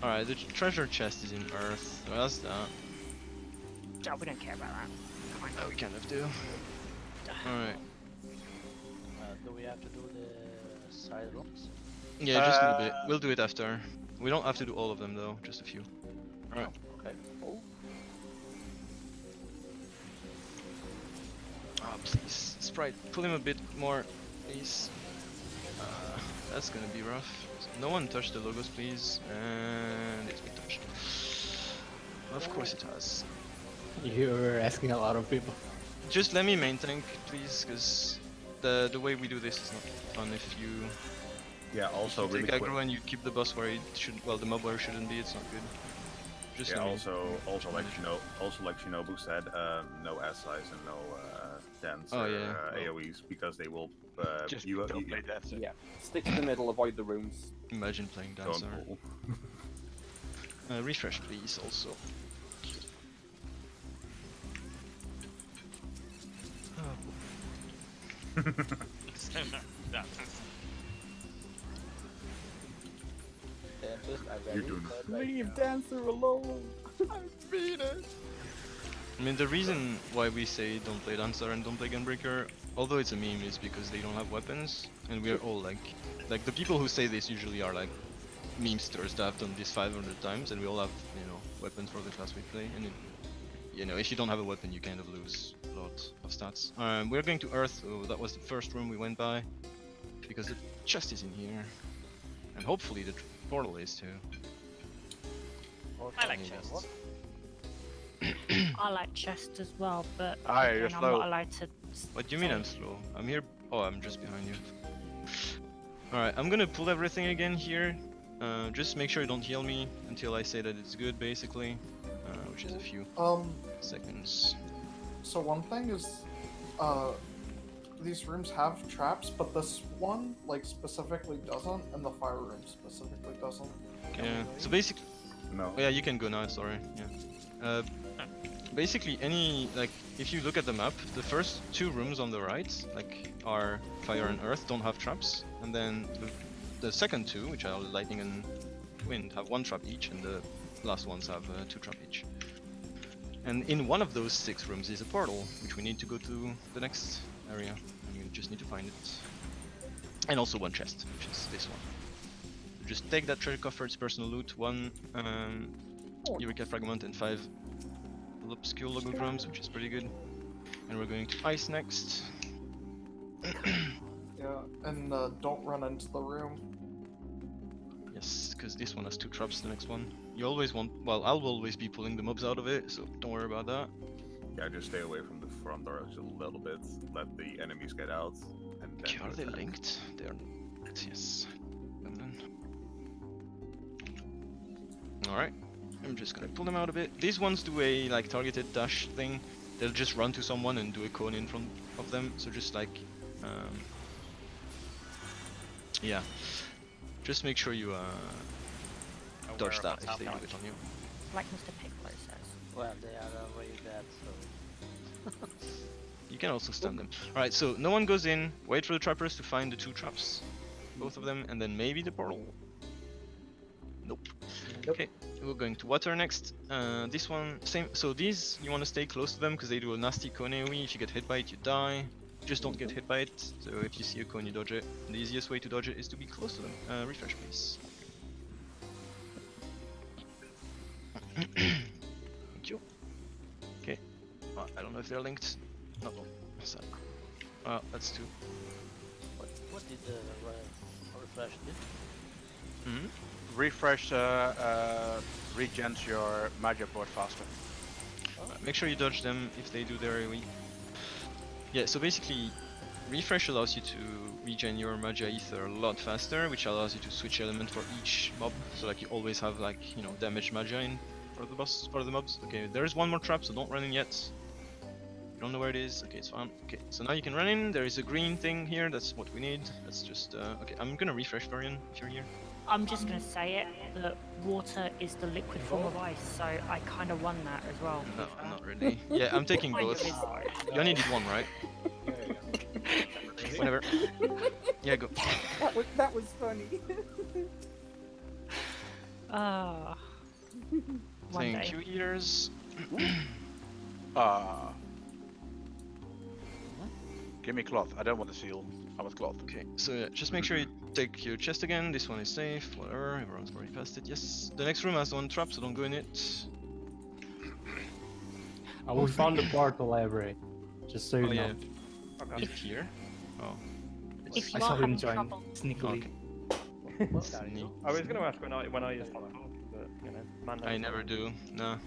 Alright, the treasure chest is in Earth. So that's that.
Oh, we don't care about that. Come on.
Oh, we kind of do. Alright.
Do we have to do the side rooms?
Yeah, just a little bit. We'll do it after. We don't have to do all of them though, just a few. Alright.
Okay. Oh.
Oh, please. Sprite, pull him a bit more, please. That's gonna be rough. No one touch the logos, please. And it's been touched. Of course it has.
You're asking a lot of people.
Just let me main tank, please, because the way we do this is not fun if you
Yeah, also
take
really quick.
aggro and you keep the boss where it should, well, the mob where it shouldn't be. It's not good. Just
Yeah,
let me-
also like Shinobu said, no S-size and no dance
Oh,
or
yeah.
AoEs because they will
Just
you
don't play that.
Yeah. Stick to the middle, avoid the rooms.
Imagine playing
don't
dancer.
pull.
Refresh, please. Also.
You're doing
Leave Dancer alone.
I mean, the reason why we say don't play dancer and don't play gunbreaker, although it's a meme, is because they don't have weapons, and we are all like the people who say this usually are like memesters that have done this 500 times, and we all have, you know, weapons for the class we play, and it, you know, if you don't have a weapon, you kind of lose a lot of stats. We're going to Earth, so that was the first room we went by, because the chest is in here, and hopefully the portal is too.
I like chests.
I like chest as well, but
Aye,
again,
you're
I'm
slow.
not allowed to.
What do you mean I'm slow? I'm here. Oh, I'm just behind you. Alright, I'm gonna pull everything again here. Just make sure you don't heal me until I say that it's good, basically. Which is a few seconds.
So one thing is, these rooms have traps, but this one, like, specifically doesn't, and the fire room specifically doesn't.
Yeah, so basically...
No.
Oh, yeah, you can go now, sorry. Yeah. Basically, like, if you look at the map, the first two rooms on the right, like, are fire and earth, don't have traps. And then the second two, which are lightning and wind, have one trap each, and the last ones have two trap each. And in one of those 6 rooms is a portal, which we need to go to the next area, and we just need to find it. And also one chest, which is this one. So just take that treasure coffer, it's personal loot, 1 Eureka fragment and 5 obscure logo drums, which is pretty good. And we're going to ice next.
Yeah,
And don't run into the room.
Yes, because this one has 2 traps, the next one. You always want, well, I'll always be pulling the mobs out of it, so don't worry about that.
Yeah, just stay away from the front door just a little bit. Let the enemies get out. And then
Okay, are
go
they
attack.
linked? They are not, yes. And then... Alright, I'm just gonna pull them out a bit. These ones do a like targeted dash thing. They'll just run to someone and do a cone in front of them, so just like... yeah. Just make sure you dodge that if they do it on you.
Like Mr. Piccolo says.
Well, they are already dead, so.
You can also stun them. Alright, so no one goes in, wait for the trappers to find the 2 traps. Both of them, and then maybe the portal. Nope. Okay, we're going to water next. This one, same. So these, you want to stay close to them because they do a nasty cone AoE. If you get hit by it, you die. Just don't get hit by it. So if you see a cone, you dodge it. The easiest way to dodge it is to be close to them. Refresh, please. Thank you. Okay. I don't know if they're linked. No. Sad. That's 2.
What did the refresh do?
Refresh regens your magia board faster.
Make sure you dodge them if they do their AoE. Yeah, so basically, refresh allows you to regen your magia ether a lot faster, which allows you to switch element for each mob. So like you always have like, you know, damage magia in for the boss, for the mobs. Okay, there is one more trap, so don't run in yet. You don't know where it is. Okay, it's fine. Okay, so now you can run in. There is a green thing here. That's what we need. That's just okay. I'm gonna refresh Varian if you're here.
I'm just gonna say it, that water is the liquid form of ice, so I kind of won that as well.
No, not really. Yeah, I'm taking
Kind
both.
of is.
You only need one, right? Whatever. Yeah, go.
That was funny.
Ah. One
Thank
day.
you, ears.
Give me cloth. I don't want to seal. I want cloth.
Okay, so yeah, just make sure you take your chest again. This one is safe. Whatever. Everyone's already past it. Yes. The next room has one trap, so don't go in it.
We found the portal library. Just so you
Oh
know.
yeah. If here. Oh.
If
I
you
saw
are
him
having
join
trouble,
sneakily.
Sneak.
I was going to ask when I use portal, but you know, man.
I never do. No.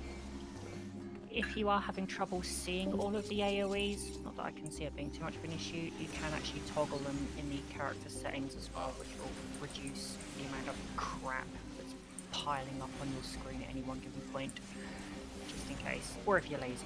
if you are having trouble seeing all of the AoEs, not that I can see it being too much of an issue, you can actually toggle them in the character settings as well, which will reduce the amount of crap that's piling up on your screen at any one given point, just in case, or if you're lazy.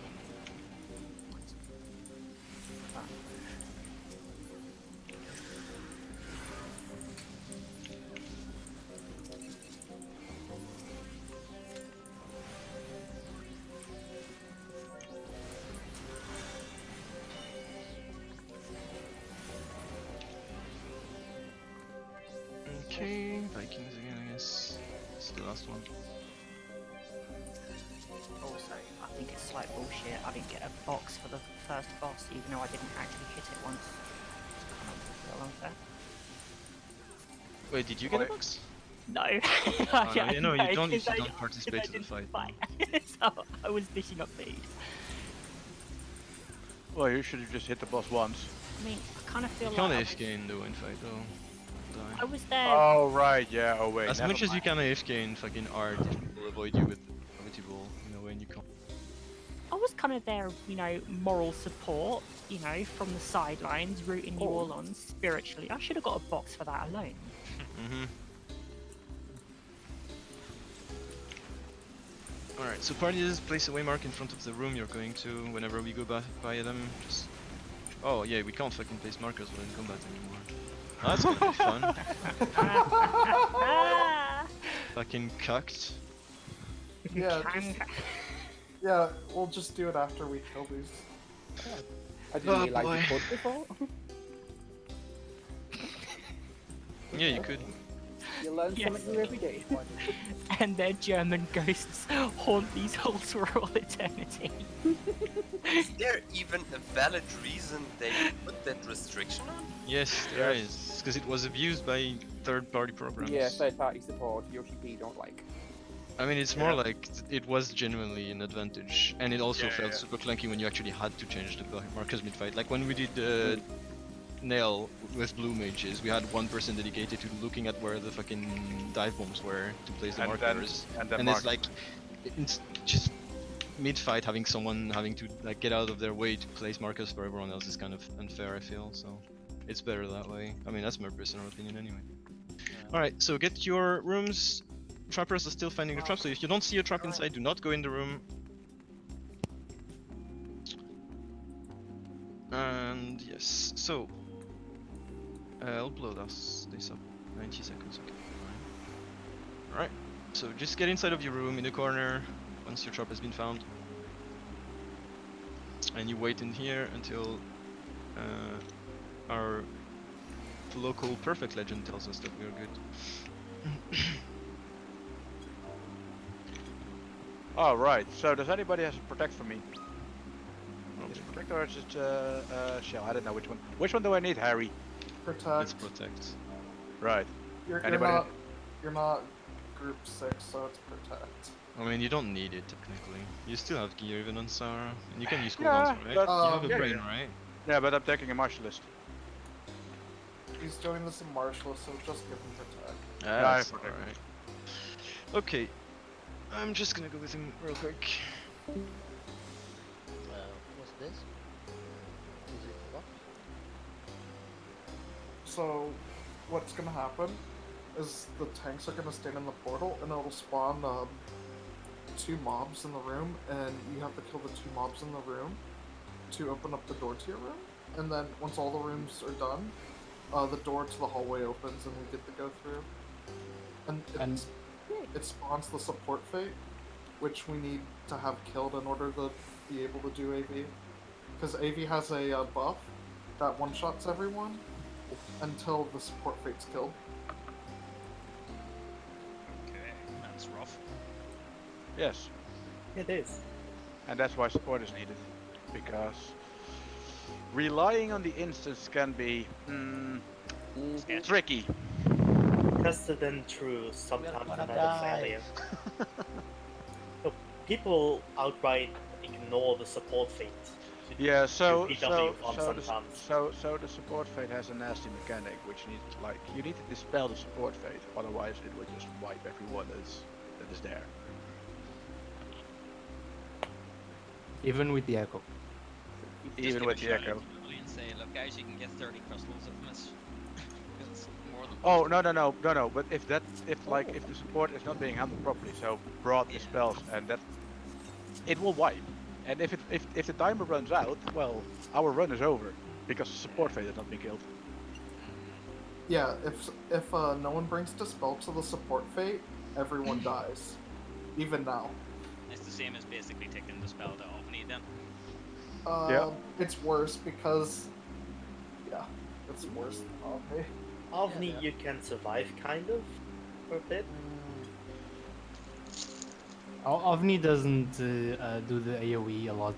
Okay, Vikings again, I guess. It's the last one.
Also, I think it's slight bullshit. I didn't get a box for the first boss, even though I didn't actually hit it once. It's kind of a little unfair.
Wait, did you get a box?
No.
Oh, no, you know, you don't
because I-
participate
because I
in the
didn't
fight.
so I was dishing up feed.
Well, you should have just hit the boss once.
I mean, I kind of feel
You
like
can't
I was,
AFK in the infight though. Die.
I was there.
Oh, right, yeah, oh wait.
As
never
much as you
mind.
can AFK in fucking art, it will avoid you with Amityville, you know, when you can't.
I was kind of there, you know, moral support, you know, from the sidelines, rooting you all on spiritually. I should have got a box for that alone.
Alright, so parties place a waymark in front of the room you're going to whenever we go by them. Just. Oh yeah, we can't fucking place markers when in combat anymore. Oh, that's gonna be fun. Fucking cucked.
Yeah, yeah, we'll just do it after we kill these.
I didn't
Oh,
realize
boy.
you could before.
Yeah, you could.
You learn
Yes.
something new every day.
And their German ghosts haunt these halls for all eternity.
Is there even a valid reason they put that restriction on?
Yes, there is. Because it was abused by third-party programs.
Yeah, third-party support. Yoshi P don't like.
I mean, it's more like it was genuinely an advantage, and it also
Yeah,
felt
yeah.
super clunky when you actually had to change the markers mid-fight. Like when we did Nail with blue mages, we had one person dedicated to looking at where the fucking dive bombs were to place the
And then-
markers.
and then
it's
mark.
like, it's just mid-fight having someone having to like get out of their way to place markers for everyone else is kind of unfair, I feel. So it's better that way. I mean, that's my personal opinion anyway. All right, so get your rooms. Trappers are still finding the trap, so if you don't see a trap inside, do not go in the room. And yes, so I'll blow this up. 90 seconds, okay. Alright, so just get inside of your room in the corner once your trap has been found. And you wait in here until our local perfect legend tells us that we are good.
Alright, so does anybody has a protect for me? Is it protect or is it shell? I don't know which one. Which one do I need, Harry?
Protect.
It's protect.
Right.
You're
Anybody?
not group 6, so it's protect.
I mean, you don't need it technically. You still have gear even on Sarah, and you can use
Yeah,
cooldowns, right?
but-
You have a
yeah,
brain,
yeah.
right?
Yeah, but I'm taking a martialist.
He's doing this in martial, so just give him protect.
That's
I protect.
alright. Okay, I'm just gonna go with him real quick.
What's this? Is it what?
So, what's gonna happen is the tanks are gonna stand in the portal, and it'll spawn 2 mobs in the room, and you have to kill the 2 mobs in the room to open up the door to your room. And then once all the rooms are done, the door to the hallway opens, and we get to go through. And it spawns the support fate, which we need to have killed in order to be able to do AV. Because AV has a buff that one-shots everyone until the support fate's killed.
Okay, that's rough.
Yes.
It is.
And that's why support is needed. Because relying on the instance can be tricky.
Tested and true, sometimes
gonna
never
die.
failure. So people outright ignore the support fate.
Yeah, so
PW farm
the
sometimes.
the support fate has a nasty mechanic, which needs you need to dispel the support fate, otherwise it will just wipe everyone that is there.
Even with the echo.
Even with the echo.
And say, look guys, you can get 30 crystals of miss. It's more than
Oh no! But if the support is not being handled properly, so broad dispels, and that it will wipe. And if the timer runs out, well, our run is over because the support fate has not been killed.
Yeah, if no one brings dispel to the support fate, everyone dies. Even now.
It's the same as basically taking the spell to Ovni then.
Yeah.
It's worse because... Yeah, it's worse than Omni.
Ovni you can survive, kind of, for a bit.
OVNI doesn't do the AoE a lot.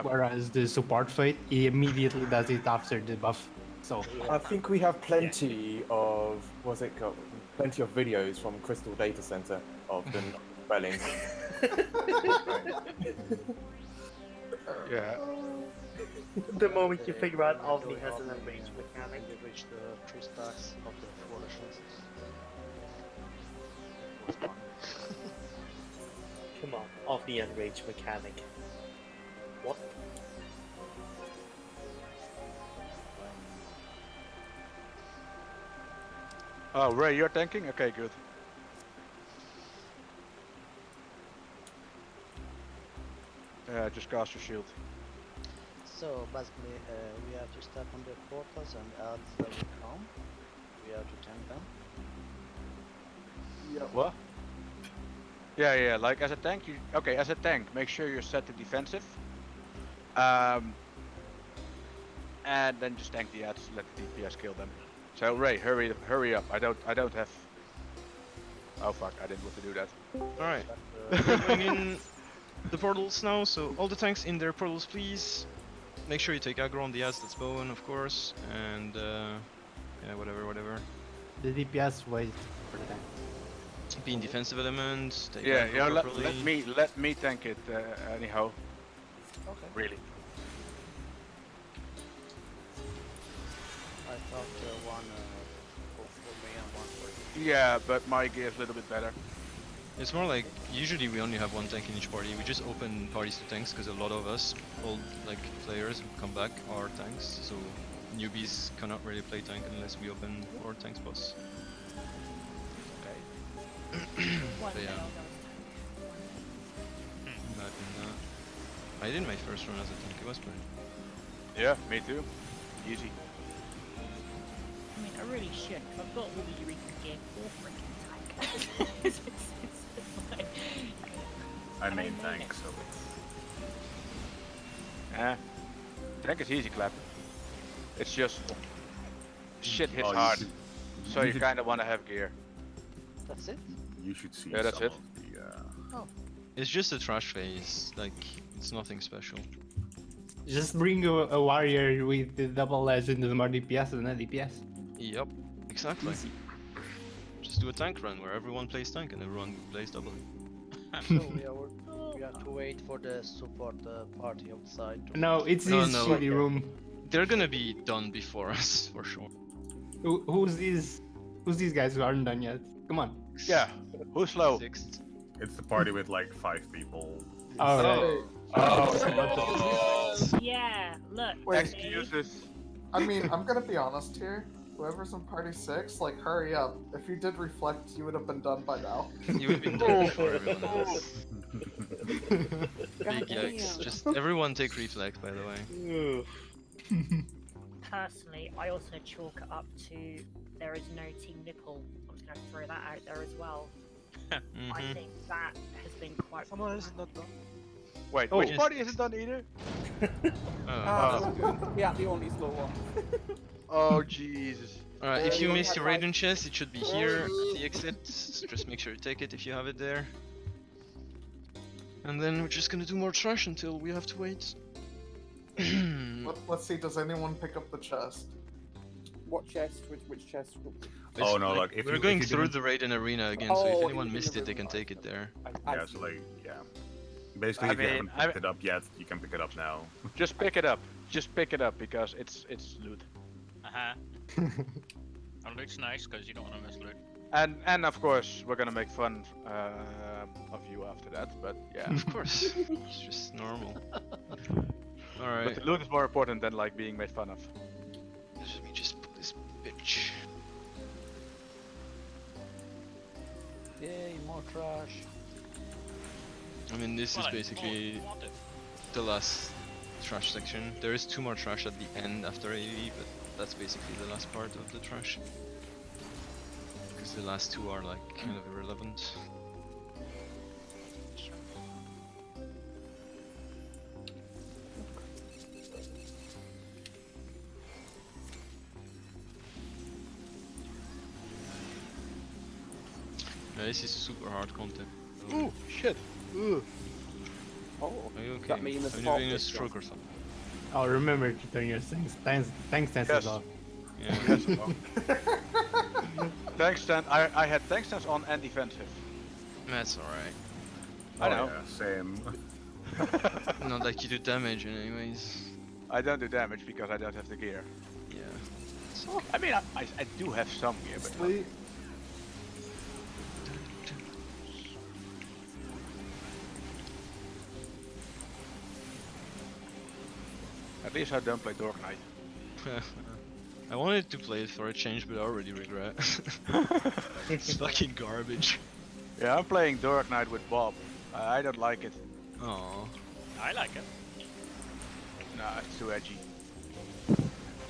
Whereas the support fate, he immediately does it after the buff. So
I think we have plenty of plenty of videos from Crystal Data Center of the spelling.
Yeah.
The moment you figure out Ovni has an enraged mechanic.
You reach the 3 stacks of the 4 chances.
Come on, Ovni enraged mechanic. What?
Oh, Ray, you're tanking? Okay, good. Just cast your shield.
So basically, we have to step on the portals and as they come, we have to tank them.
What? Yeah, like as a tank, as a tank, make sure you're set to defensive. And then just tank the ads, let the DPS kill them. So Ray, hurry up. I don't have. Oh fuck, I didn't want to do that.
Alright. We're going in the portals now, so all the tanks in their portals please. Make sure you take aggro on the ads that's Bowen, of course, and yeah, whatever.
the DPS wait for the tank.
Be in defensive element, take
Yeah,
aggro
let
properly.
me tank it anyhow.
Okay.
Really.
out one for me and one for you.
Yeah, but my gear is a little bit better.
It's more like, usually we only have one tank in each party. We just open parties to tanks because a lot of us, old like players who come back are tanks, so newbies cannot really play tank unless we open 4 tank spots.
Okay.
But yeah. Imagine that. I did my first run as a tank, it was fun.
Yeah, me too. Easy.
I mean, I really should, 'cause I've got all the Eureka gear for freaking tank. it's like,
I main tank, so it's...
Tank is easy, clap. It's just shit hits
Oh, you
hard,
should-
so
you
you
should-
kind of want to have gear.
That's it?
You should see
Yeah, that's
some
it.
of the...
Oh.
It's just a trash phase, like, it's nothing special.
Just bring a warrior with the double legend with more DPS than a DPS.
Yep, exactly.
Easy.
Just do a tank run where everyone plays tank and everyone plays double.
So we have to wait for the support party outside.
No, it's
No,
his
no.
shitty room.
They're gonna be done before us, for sure.
Who's these guys who aren't done yet? Come on.
Yeah, who's slow?
It's the party with like 5 people.
Oh, right.
yeah, look.
Wait.
Excuses.
I mean, I'm gonna be honest here. Whoever's in party 6, like, hurry up. If you did reflect, you would have been done by now.
You would have been done before everyone else. Big yikes. Just everyone take reflect, by the way.
Personally, I also chalk it up to there is no team nipple. I'm just going to throw that out there as well. I think that has been quite.
Someone is not done.
Wait,
Oh.
which party isn't done either?
Yeah, the only slow one.
Oh Jesus.
Alright, if you
you
missed
have
your raiden chest, it should be here at the exit. Just make sure you take it if you have it there. And then we're just gonna do more trash until we have to wait.
Let's see, does anyone pick up the chest?
What chest? Which chest?
Oh no, like if
we're
you,
going
if you
through
didn't-
the raiden arena again, so if
Oh,
anyone
in
missed
the
it, they can
room.
take it there.
Yeah, so like, yeah. Basically,
I
if you
mean,
haven't picked it up yet, you can pick it up now.
Just pick it up. Just pick it up because it's loot.
It looks nice because you don't want to miss loot.
And of course we're gonna make fun of you after that. But yeah.
Of course, it's just normal.
But
Alright,
the loot is more important than like being made fun of.
let me just put this bitch.
Yay, more trash.
I mean, this is basically the last trash section. There is 2 more trash at the end after AV, but that's basically the last part of the trash. Because the last 2 are like kind of irrelevant. Yeah, this is super hard content.
Ooh, shit. Ooh.
Oh,
Are you okay?
that mean the
Are you
top
having a
is
stroke or something?
Oh, remember to turn your tank stances off.
Yeah.
Yes, well. Tank stand. I had tank stance on and defensive.
That's alright.
I know.
Yeah, same.
Not like you do damage anyways.
I don't do damage because I don't have the gear.
Yeah.
I mean, I do have some gear, but not- at least I don't play Dark Knight.
I wanted to play it for a change, but I already regret. It's fucking garbage.
Yeah, I'm playing Dark Knight with Bob. I don't like it.
Oh.
I like it.
Nah, it's too edgy.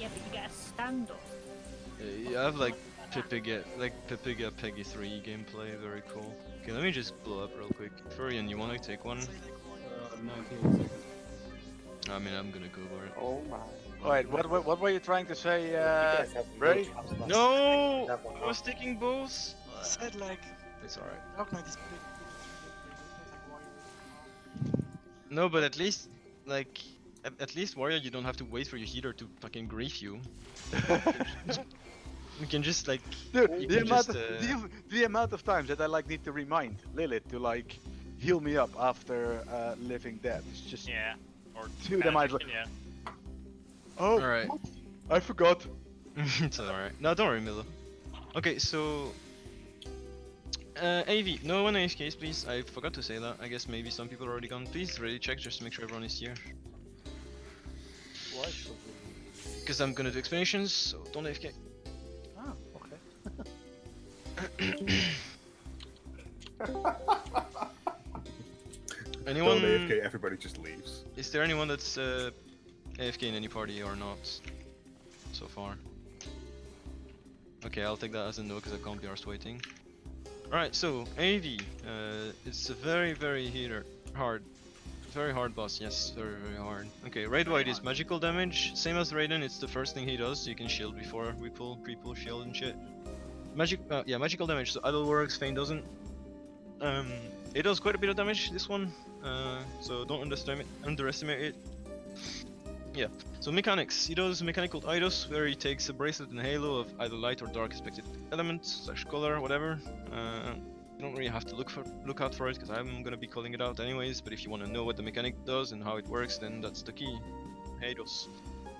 Yeah, but you get a standoff.
You have like Pipiga Peggy 3 gameplay, very cool. Okay, let me just blow up real quick. Furion, you wanna take one? I mean, I'm gonna go for it.
Oh my.
Wait, what were you trying to say, Bray?
No! I was taking both!
Said like.
It's alright.
Dark Knight is
No, but at least, like, at least Warrior, you don't have to wait for your healer to fucking grief you. You can just like.
Dude,
you
the
can
amount,
just,
the amount of times that I like need to remind Lilith to like heal me up after living dead. It's just
yeah. Or
dude, am I like,
yeah.
oh,
Alright.
I forgot.
It's alright. No, don't worry, Milo. Okay, so AV, no one AFKs, please. I forgot to say that. I guess maybe some people are already gone. Please really check just to make sure everyone is here.
Why should we?
Because I'm gonna do explanations, so don't AFK.
Ah,
Anyone?
Don't AFK, everybody just leaves.
Is there anyone that's AFK in any party or not so far? Okay, I'll take that as a no because I can't be arsed waiting. Alright, so AV, it's a very hard boss, yes, very hard. Okay, Raid White is magical damage, same as Raiden, it's the first thing he does, so you can shield before we pull, pre-pull shield and shit. Magical damage, so Idle works, Feign doesn't. It does quite a bit of damage, this one, so don't underestimate it. Yeah, so mechanics. He does a mechanic called Hydatos, where he takes a bracelet and a halo of either light or dark expected element, / color, whatever. You don't really have to look out for it, because I'm gonna be calling it out anyways, but if you want to know what the mechanic does and how it works, then that's the key. Hydatos.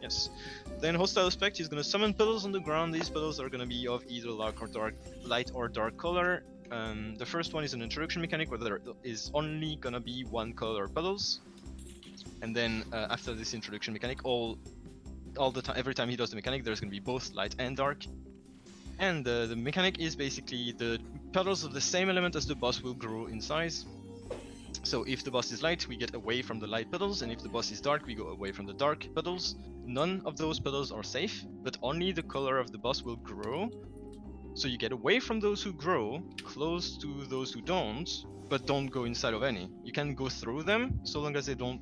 Yes. Then hostile aspect, he's gonna summon puddles on the ground. These puddles are gonna be of either light or dark color. The first one is an introduction mechanic, where there is only gonna be one color puddles. And then after this introduction mechanic, all the time, every time he does the mechanic, there's gonna be both light and dark. And the mechanic is basically the puddles of the same element as the boss will grow in size. So if the boss is light, we get away from the light puddles, and if the boss is dark, we go away from the dark puddles. None of those puddles are safe, but only the color of the boss will grow. So you get away from those who grow, close to those who don't, but don't go inside of any. You can go through them, so long as they don't,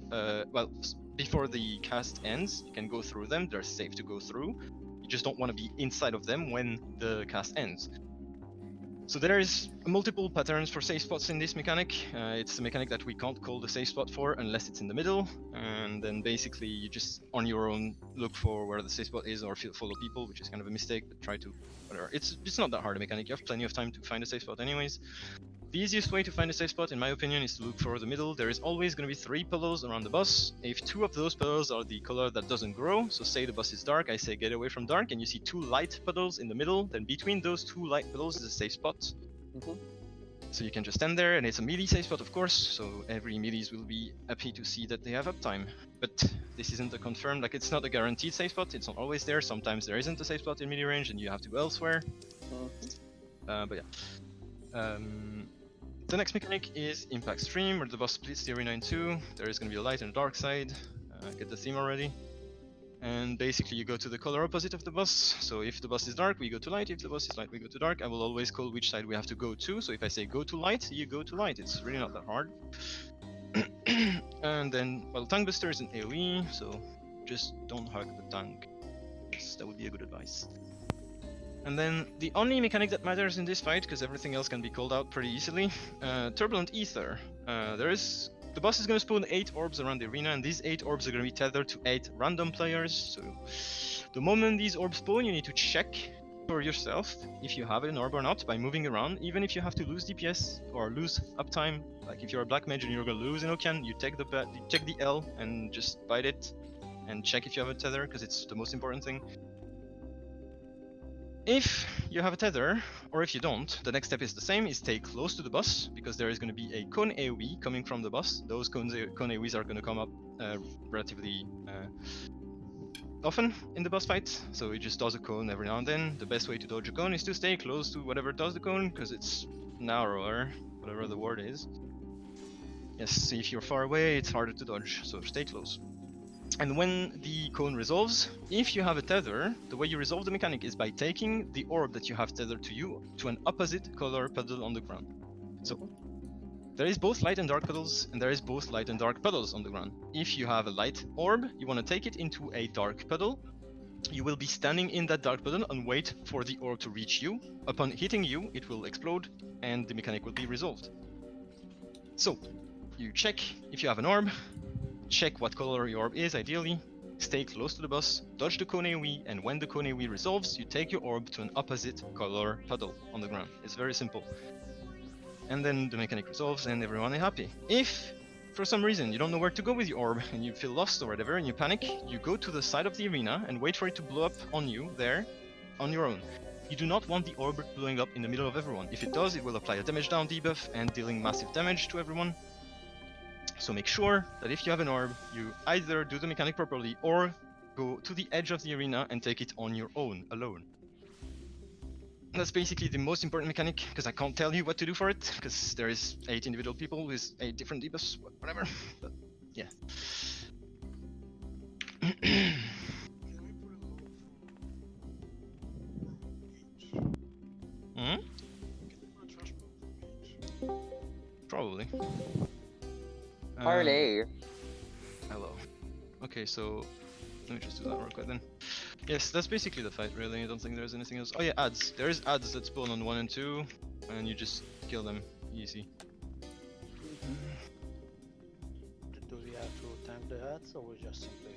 before the cast ends, you can go through them, they're safe to go through. You just don't want to be inside of them when the cast ends. So there is multiple patterns for safe spots in this mechanic. It's a mechanic that we can't call the safe spot for unless it's in the middle, and then basically you just on your own look for where the safe spot is or follow people, which is kind of a mistake, but try to, whatever. It's not that hard a mechanic, you have plenty of time to find a safe spot anyways. The easiest way to find a safe spot, in my opinion, is to look for the middle. There is always going to be 3 puddles around the boss. If 2 of those puddles are the color that doesn't grow, so say the boss is dark, I say get away from dark, and you see 2 light puddles in the middle, then between those 2 light puddles is a safe spot. So you can just stand there, and it's a melee safe spot, of course, so every melees will be happy to see that they have uptime. But this isn't a confirmed, like it's not a guaranteed safe spot, it's not always there. Sometimes there isn't a safe spot in melee range and you have to go elsewhere. But yeah. The next mechanic is Impact Stream, where the boss splits the arena in 2. There is going to be a light and a dark side. Get the theme already. And basically you go to the color opposite of the boss. So if the boss is dark, we go to light. If the boss is light, we go to dark. I will always call which side we have to go to. So if I say go to light, you go to light. It's really not that hard. And then, well, Tank Buster is an AoE, so just don't hug the tank. Yes, that would be a good advice. And then the only mechanic that matters in this fight, because everything else can be called out pretty easily, Turbulent Ether. The boss is going to spawn 8 orbs around the arena, and these 8 orbs are going to be tethered to 8 random players. So the moment these orbs spawn, you need to check for yourself if you have an orb or not by moving around. Even if you have to lose DPS or lose uptime, like if you're a black mage and you're going to lose in Ocean, you take the L and just bite it and check if you have a tether, because it's the most important thing. If you have a tether, or if you don't, the next step is the same, is stay close to the boss, because there is going to be a cone AoE coming from the boss. Those cone AoEs are going to come up relatively often in the boss fight, so it just does a cone every now and then. The best way to dodge a cone is to stay close to whatever does the cone, because it's narrower, whatever the word is. Yes, if you're far away, it's harder to dodge, so stay close. And when the cone resolves, if you have a tether, the way you resolve the mechanic is by taking the orb that you have tethered to you to an opposite color puddle on the ground. So there is both light and dark puddles, and there is both light and dark puddles on the ground. If you have a light orb, you want to take it into a dark puddle. You will be standing in that dark puddle and wait for the orb to reach you. Upon hitting you, it will explode, and the mechanic will be resolved. So you check if you have an orb. Check what color your orb is, ideally. Stay close to the boss, dodge the cone AoE, and when the cone AoE resolves, you take your orb to an opposite color puddle on the ground. It's very simple. And then the mechanic resolves and everyone is happy. If, for some reason, you don't know where to go with your orb and you feel lost or whatever and you panic, you go to the side of the arena and wait for it to blow up on you there, on your own. You do not want the orb blowing up in the middle of everyone. If it does, it will apply a damage down debuff and dealing massive damage to everyone. So make sure that if you have an orb, you either do the mechanic properly or go to the edge of the arena and take it on your own, alone. That's basically the most important mechanic, because I can't tell you what to do for it, because there is 8 individual people with 8 different debuffs, whatever. But yeah. Hmm? Probably.
Harley.
Hello. Okay, so let me just do that real quick then. Yes, that's basically the fight, really. I don't think there's anything else. Oh yeah, ads. There is ads that spawn on 1 and 2, and you just kill them. Easy.
Do we have to tank the heads, or we just simply...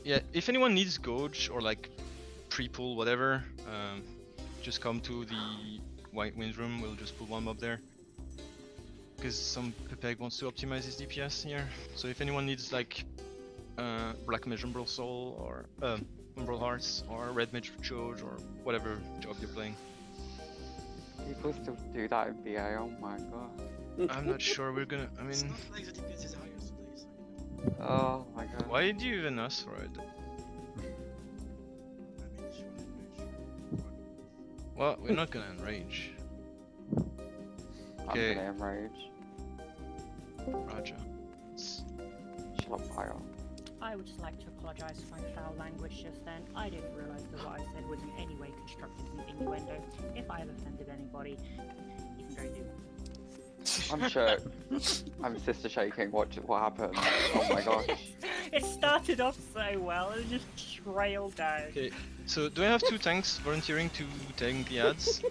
Yeah, if anyone needs Gouge or like pre-pull, whatever, just come to the White Wind room, we'll just put one mob there. Because some Pepeg wants to optimize his DPS here. So if anyone needs like Black Mage Umbral Soul or Umbral Hearts or Red Mage Choge or whatever job you're playing.
People still do that in VA, oh my god.
I'm not sure we're gonna, I mean...
Oh my god.
Why did you even ask for it? Well, we're not gonna enrage. Okay.
I'm gonna enrage.
Raja.
Shut up, fire.
I would just like to apologise for my foul language just then. I didn't realise that what I said was in any way constructed as an innuendo. If I have offended anybody, you can go do it.
I'm shook. I'm sister shaking. What happened? Oh my gosh.
It started off so well, and it just trailed down.
Okay, so do I have 2 tanks volunteering to tank the ads?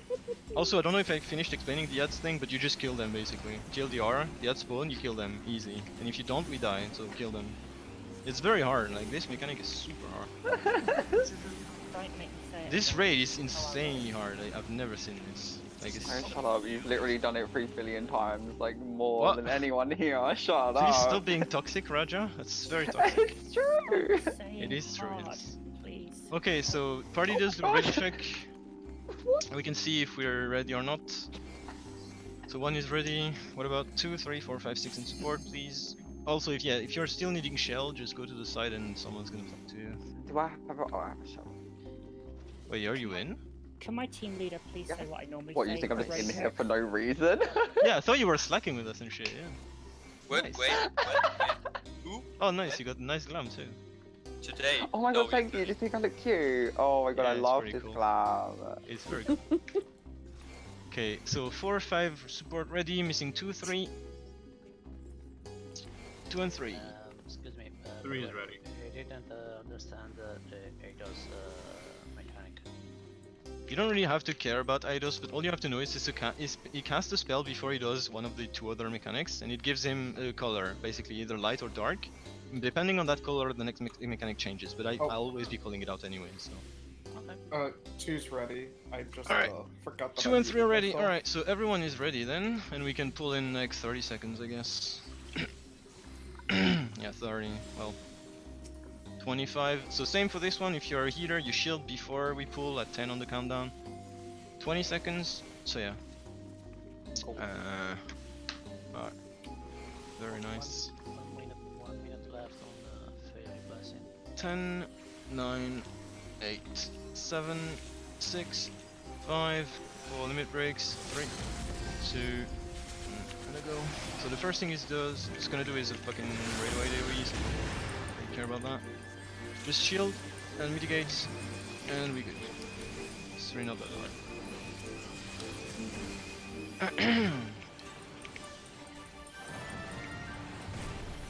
Also, I don't know if I finished explaining the ads thing, but you just kill them basically. TLDR, the ads spawn, you kill them, easy. And if you don't, we die, so kill them. It's very hard, like this mechanic is super hard.
Don't make me say it.
This raid is insanely hard, I've never seen this. Like it's...
Oh, shut up, you've literally done it 3 billion times, like more
What?
than anyone here. Shut
Please
up.
stop being toxic, Raja. That's very toxic.
It's true.
It is true,
hard,
yes.
please.
Okay, so party does the ready check. We can see if we're ready or not. So 1 is ready. What about 2, 3, 4, 5, 6 in support, please? Also, if you're still needing shell, just go to the side and someone's gonna talk to you.
Do I have a... Oh, I have a shell.
Wait, are you in?
Can my team leader please say what I normally
What,
say?
you think I'm just
Right
in
here?
here for no reason?
Yeah, I thought you were slacking with us and shit, yeah.
Wait,
Nice.
wait. Who?
Oh, nice, you got a nice glam too.
Today?
Oh my
No,
god, thank you. Do you think I look cute? Oh my god,
Yeah,
I
it's
love
very
this
cool.
glam.
It's very cool. Okay, so 4, 5 support ready, missing 2, 3. 2 and 3.
Excuse me.
3 is ready.
I didn't understand the Eidos mechanic.
You don't really have to care about Eidos, but all you have to know is he casts a spell before he does one of the 2 other mechanics, and it gives him a color, basically either light or dark. Depending on that color, the next mechanic changes, but I'll always be calling it out anyway, so...
2's ready. I just
Alright.
forgot that
2
I
and 3 are
muted
ready.
myself.
Alright, so everyone is ready then, and we can pull in like 30 seconds, I guess. Yeah, 30, well... 25, so same for this one, if you're a healer, you shield before we pull at 10 on the countdown. 20 seconds, so yeah. Alright. Very nice.
1 minute left on Fairy Blessing.
10, 9, 8, 7, 6, 5, 4 limit breaks, 3, 2, gonna go. So the first thing it's gonna do is a fucking raid away AoE, so don't care about that. Just shield and mitigate, and we good. It's really not that hard.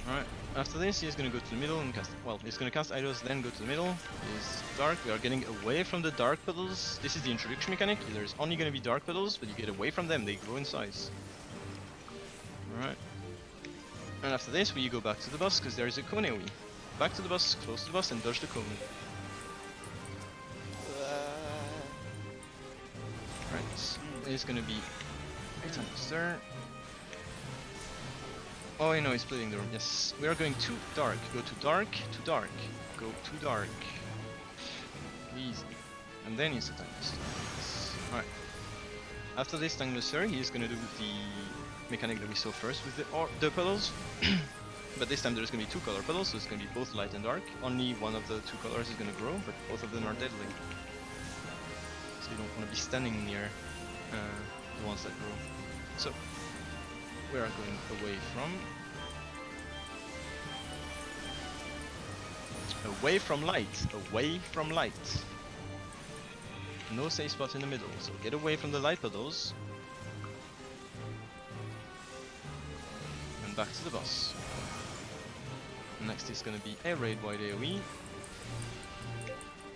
Alright, after this he's gonna go to the middle and cast, well, he's gonna cast Eidos, then go to the middle. Is dark, we are getting away from the dark puddles. This is the introduction mechanic, there's only gonna be dark puddles, but you get away from them, they grow in size. Alright. And after this we go back to the boss, because there is a cone AoE. Back to the boss, close to the boss, and dodge the cone. Right, it's gonna be 8 times there. Oh, I know, he's splitting the room. Yes, we are going to dark. Go to dark, to dark. Go to dark. Easy. and then he's a Time Buster. Alright. After this Time Buster, he's gonna do the mechanic that we saw first with the pedals. But this time there's gonna be 2 color pedals, so it's gonna be both light and dark. Only one of the 2 colors is gonna grow, but both of them are deadly. So you don't want to be standing near the ones that grow. So we are going away from light, away from light. No safe spot in the middle, so get away from the light pedals. And back to the boss. Next is gonna be a raid wide AoE,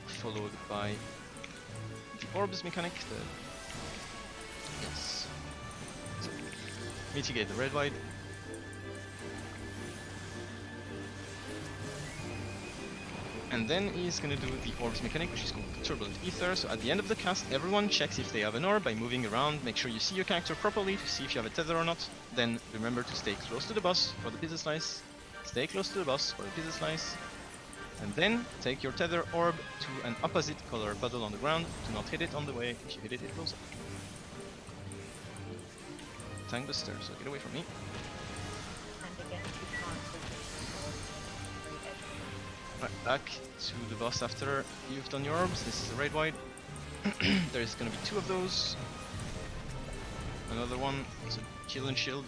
followed by the orbs mechanic. Yes. So, mitigate the red wide. And then he's gonna do the orbs mechanic, which is called Turbulent Ether. So at the end of the cast, everyone checks if they have an orb by moving around. Make sure you see your character properly to see if you have a tether or not. Then remember to stay close to the boss for the pizza slice. Stay close to the boss for the pizza slice. And then take your tether orb to an opposite color puddle on the ground. Do not hit it on the way. If you hit it, it blows up. Tank Buster, so get away from me.
And again, you can't
Right, back to the boss after you've done your orbs. This is the raid wide. There's gonna be 2 of those. Another one, it's a kill and shield.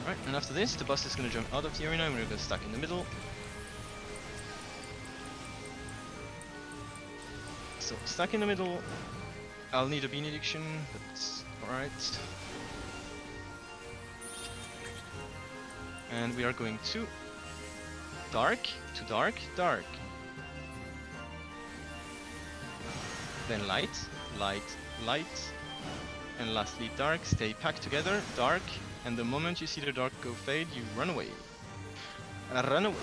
Alright, and after this, the boss is gonna jump out of the arena and we're gonna stack in the middle. So, stack in the middle. I'll need a bean addiction, but alright. And we are going to dark, dark. Then light, and lastly dark. Stay packed together, dark, and the moment you see the dark go fade, you run away. Run away.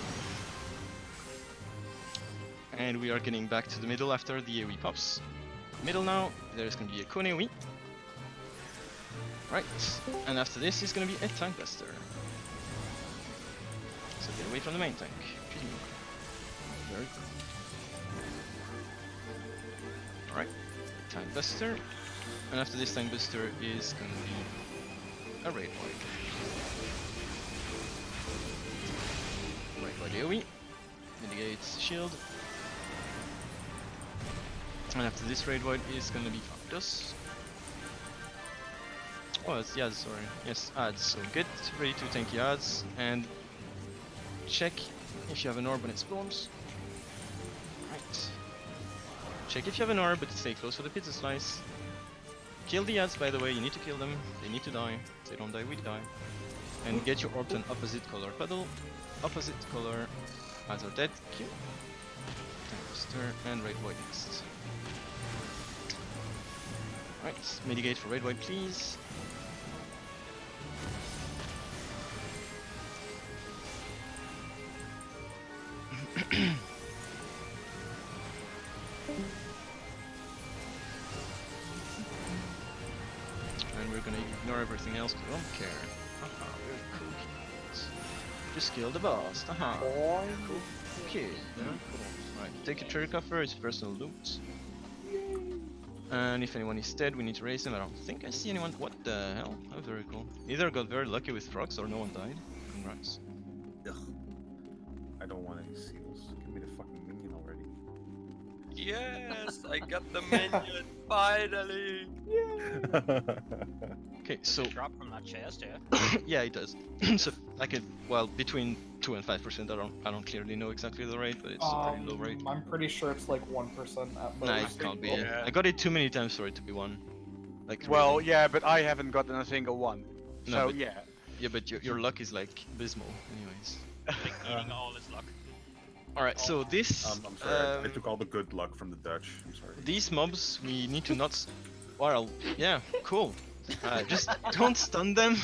And we are getting back to the middle after the AoE pops. Middle now, there's gonna be a Kone AoE. Right, and after this is gonna be a Tank Buster. So get away from the main tank. Very good. Alright, Tank Buster. And after this Tank Buster is gonna be a raid wide. Raid wide AoE. Mitigates shield. And after this raid wide is gonna be Hydatos. Oh, it's Yaz, sorry. Yes, ads. So get ready to tanky ads and check if you have an orb when it spawns. Right. Check if you have an orb, but stay close for the pizza slice. Kill the ads, by the way, you need to kill them. They need to die. If they don't die, we die. And get your orb to an opposite color puddle. Opposite color. Ads are dead. Kill. Tank Buster and raid wide next. Right, mitigate for raid wide, please. And we're gonna ignore everything else because we don't care. Haha, we're cool kids. Just kill the boss. Haha. Cool kid. Yeah, cool. Right, take a cherry coffer, it's personal loot. And if anyone is dead, we need to raise them. I don't think I see anyone. What the hell? Oh, very cool. Either got very lucky with frogs or no one died. Congrats.
Ugh. I don't want any seals. Give me the fucking minion already.
Yes, I got the minion finally.
Okay, so
Drop from that chest, yeah.
yeah, it does. So like well, between 2 and 5%. I don't clearly know exactly the rate, but it's a pretty low rate.
I'm pretty sure it's like 1% at most.
Nah, it can't be. I got it too many times for it to be 1. Like
Well,
really.
yeah, but I haven't gotten a single one.
No,
So
but-
yeah.
Yeah, but your luck is like abysmal, anyways.
Like eating all his luck.
Alright, so this
I'm sorry. I took all the good luck from the Dutch. I'm sorry.
these mobs we need to not. Well, yeah, cool. Just don't stun them.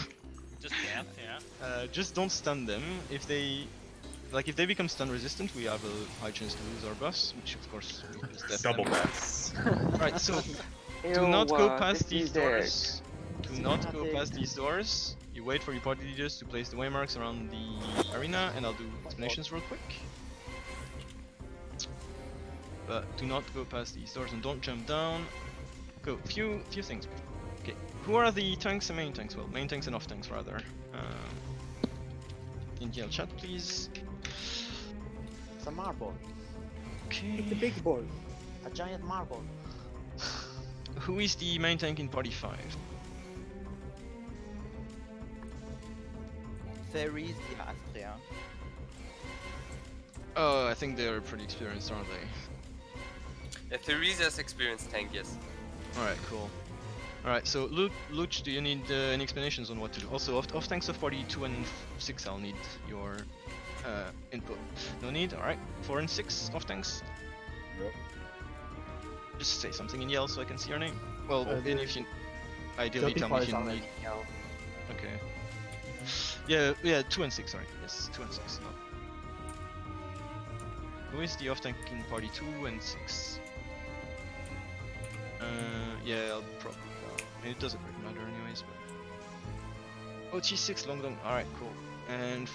Just death, yeah.
Just don't stun them. If they become stun resistant, we have a high chance to lose our boss, which of course is death.
Double
death. Right, so
Ew,
do not go
this
past these
is
doors.
dick.
Do not go past these doors. You wait for your party leaders to place the waymarks around the arena, and I'll do explanations real quick. but do not go past these doors and don't jump down. Go. Few things. Okay. Who are the tanks and main tanks? Well, main tanks and off tanks rather. In yell chat, please.
It's a marble.
Okay.
It's a big ball.
A giant marble.
Who is the main tank in party 5?
Fairies in Astria.
Oh, I think they're pretty experienced, aren't they?
Theresa's experienced tank, yes.
Alright, cool. Alright, so Luch, do you need any explanations on what to do? Also, off tanks of party 2 and 6, I'll need your input. No need? Alright. 4 and 6 off tanks?
Yep.
Just say something in yell so I can see your name. Well, and if you... Ideally
Guilty
tell me if you
Pleasure
need...
yell.
Okay. Yeah, 2 and 6, sorry. Yes, 2 and 6. No. Who is the off tank in party 2 and 6? Yeah, I'll probably... it doesn't really matter anyways, but... Oh, T6, long. Alright, cool. And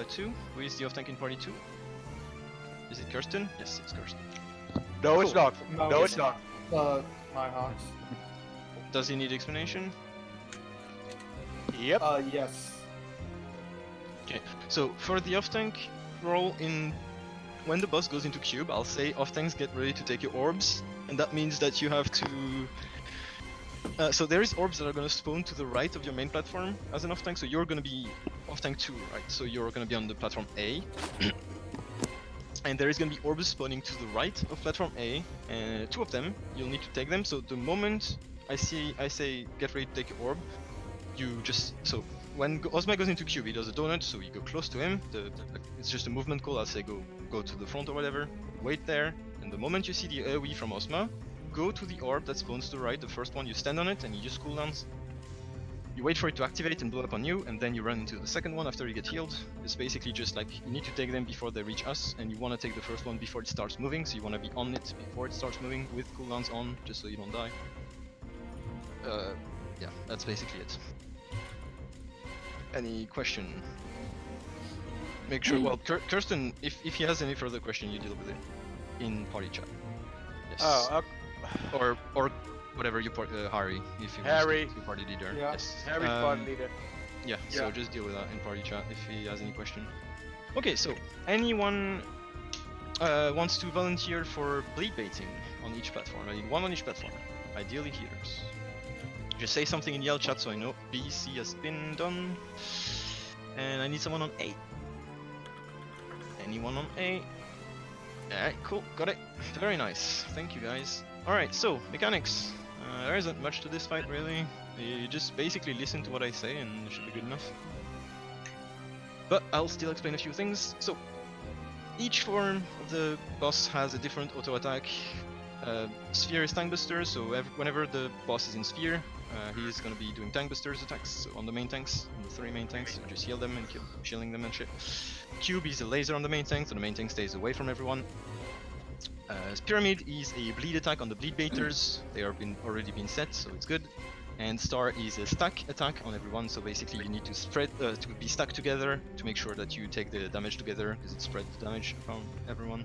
2, who is the off tank in party 2? Is it Kirsten? Yes, it's Kirsten.
No, it's
Cool.
not. No, it's not.
Nighthawks.
Does he need explanation?
Yep.
Yes.
Okay, so for the off tank role when the boss goes into cube, I'll say off tanks get ready to take your orbs, and that means that you have to. So there is orbs that are gonna spawn to the right of your main platform as an off tank. So you're gonna be off tank 2, right? So you're gonna be on the platform A, and there is gonna be orbs spawning to the right of platform A, and 2 of them. You'll need to take them. So the moment I say get ready to take your orb, you just when Ozma goes into cube, he does a donut, so you go close to him. It's just a movement call. I'll say go to the front or whatever. Wait there, and the moment you see the AoE from Ozma, go to the orb that spawns to the right, the first one. You stand on it and you use cooldowns. You wait for it to activate and blow up on you, and then you run into the second one after you get healed. It's basically just like you need to take them before they reach us, and you want to take the first one before it starts moving. So you want to be on it before it starts moving with cooldowns on, just so you don't die. Yeah, that's basically it. Any question? Make sure. Well, Kirsten, if he has any further question, you deal with it in party chat. Yes.
Oh,
or whatever you Harry, if you
Harry,
want to party leader.
Yeah.
Yes.
Harry's party leader.
Yeah. So just deal with that in party chat if he has any question. Okay. So anyone wants to volunteer for bleed baiting on each platform? I need 1 on each platform. Ideally healers. Just say something in yell chat so I know BC has been done. And I need someone on A. Anyone on A? Alright, cool, got it. Very nice, thank you guys. Alright, so, mechanics. There isn't much to this fight really. You just basically listen to what I say and it should be good enough. But I'll still explain a few things. So, each form of the boss has a different auto attack. Sphere is tank buster, so whenever the boss is in sphere, he's gonna be doing tank busters attacks. So on the main tanks, on the 3 main tanks, you just heal them and shielding them and shit. Cube is a laser on the main tank, so the main tank stays away from everyone. Pyramid is a bleed attack on the bleed baiters. They are already been set, so it's good. And Star is a stack attack on everyone, so basically you need to spread to be stacked together to make sure that you take the damage together, because it spreads the damage around everyone.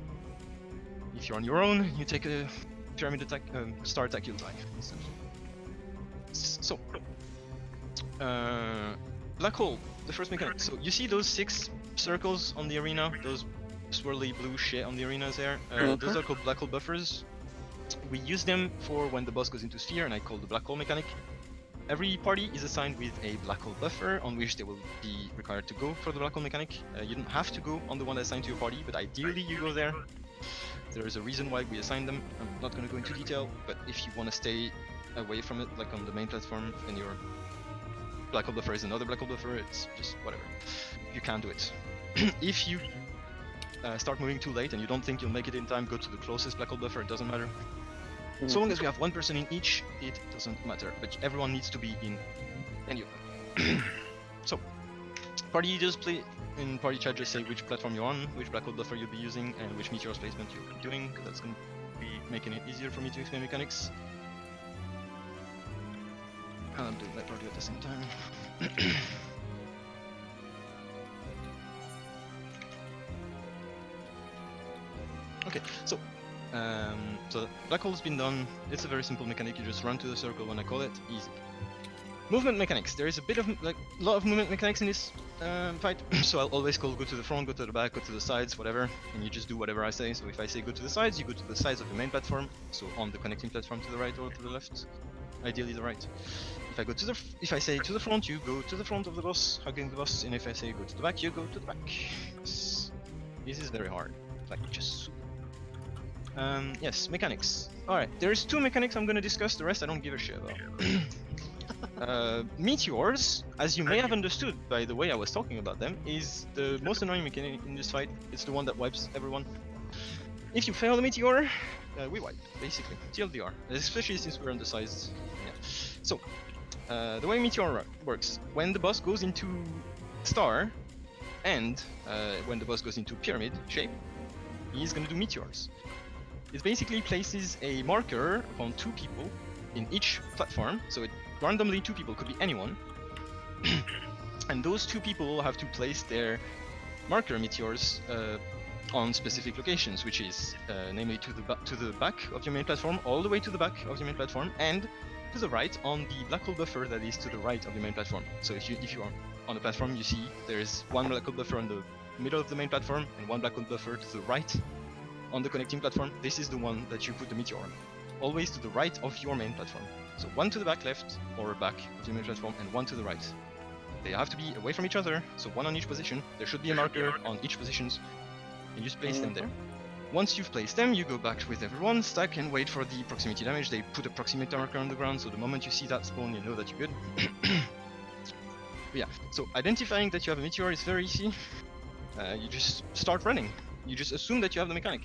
If you're on your own, you take a pyramid attack, star attack, you'll die instantly. So, black hole, the first mechanic. So you see those 6 circles on the arena, those swirly blue shit on the arenas there. Those are called black hole buffers. We use them for when the boss goes into sphere, and I call the black hole mechanic. Every party is assigned with a black hole buffer on which they will be required to go for the black hole mechanic. You don't have to go on the one assigned to your party, but ideally you go there. There is a reason why we assign them. I'm not going to go into detail, but if you want to stay away from it, like on the main platform, and your black hole buffer is another black hole buffer, it's just whatever. You can do it. If you start moving too late and you don't think you'll make it in time, go to the closest black hole buffer, it doesn't matter. So long as we have 1 person in each, it doesn't matter, but everyone needs to be in any of them. So, party leaders play in party chat, just say which platform you're on, which black hole buffer you'll be using, and which meteor placement you'll be doing, because that's going to be making it easier for me to explain mechanics. And I'm doing that party at the same time. Okay, so So black hole's been done. It's a very simple mechanic. You just run to the circle when I call it. Easy. Movement mechanics. There is a bit of like a lot of movement mechanics in this fight. So I'll always call go to the front, go to the back, go to the sides, whatever, and you just do whatever I say. So if I say go to the sides, you go to the sides of your main platform. So on the connecting platform to the right or to the left. Ideally the right. If I say to the front, you go to the front of the boss, hugging the boss, and if I say go to the back, you go to the back. Yes. This is very hard. Like just. Yes, mechanics. Alright, there's 2 mechanics I'm gonna discuss, the rest I don't give a shit about. Meteors, as you may have understood by the way I was talking about them, is the most annoying mechanic in this fight. It's the one that wipes everyone. If you fail the meteor, we wipe, basically. TLDR, especially since we're undersized. Yeah. So, the way meteor works, when the boss goes into star, and when the boss goes into pyramid shape, he's gonna do meteors. It basically places a marker upon 2 people in each platform, so it randomly 2 people, could be anyone, and those 2 people have to place their marker meteors on specific locations, which is namely to the back of your main platform, all the way to the back of your main platform, and to the right on the black hole buffer that is to the right of your main platform. So if you are on the platform, you see there is 1 black hole buffer on the middle of the main platform and 1 black hole buffer to the right on the connecting platform. This is the one that you put the meteor on. Always to the right of your main platform. So 1 to the back left or back of your main platform and 1 to the right. They have to be away from each other, so 1 on each position. There should be a marker on each positions, and you just place them there. Once you've placed them, you go back with everyone, stack and wait for the proximity damage. They put a proximity marker on the ground, so the moment you see that spawn, you know that you're good. But yeah, so identifying that you have a meteor is very easy. You just start running. You just assume that you have the mechanic.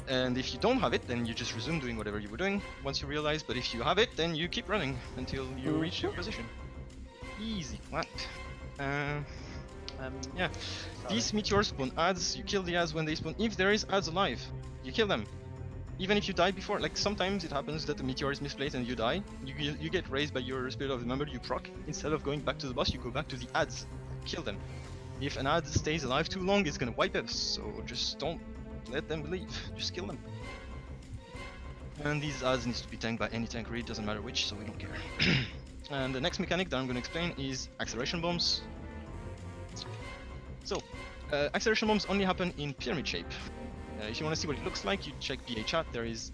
And if you don't have it, then you just resume doing whatever you were doing once you realize, but if you have it, then you keep running until you reach your position. Easy. What? Yeah. These meteors spawn ads, you kill the ads when they spawn. If there is ads alive, you kill them. Even if you die before, like sometimes it happens that the meteor is misplaced and you die, you get raised by your spirit of the member, you proc. Instead of going back to the boss, you go back to the ads, kill them. If an ad stays alive too long, it's gonna wipe us, so just don't let them leave, just kill them. And these ads needs to be tanked by any tankery, it doesn't matter which, so we don't care. And the next mechanic that I'm gonna explain is acceleration bombs. So, acceleration bombs only happen in pyramid shape. If you want to see what it looks like, you check BA chat. There is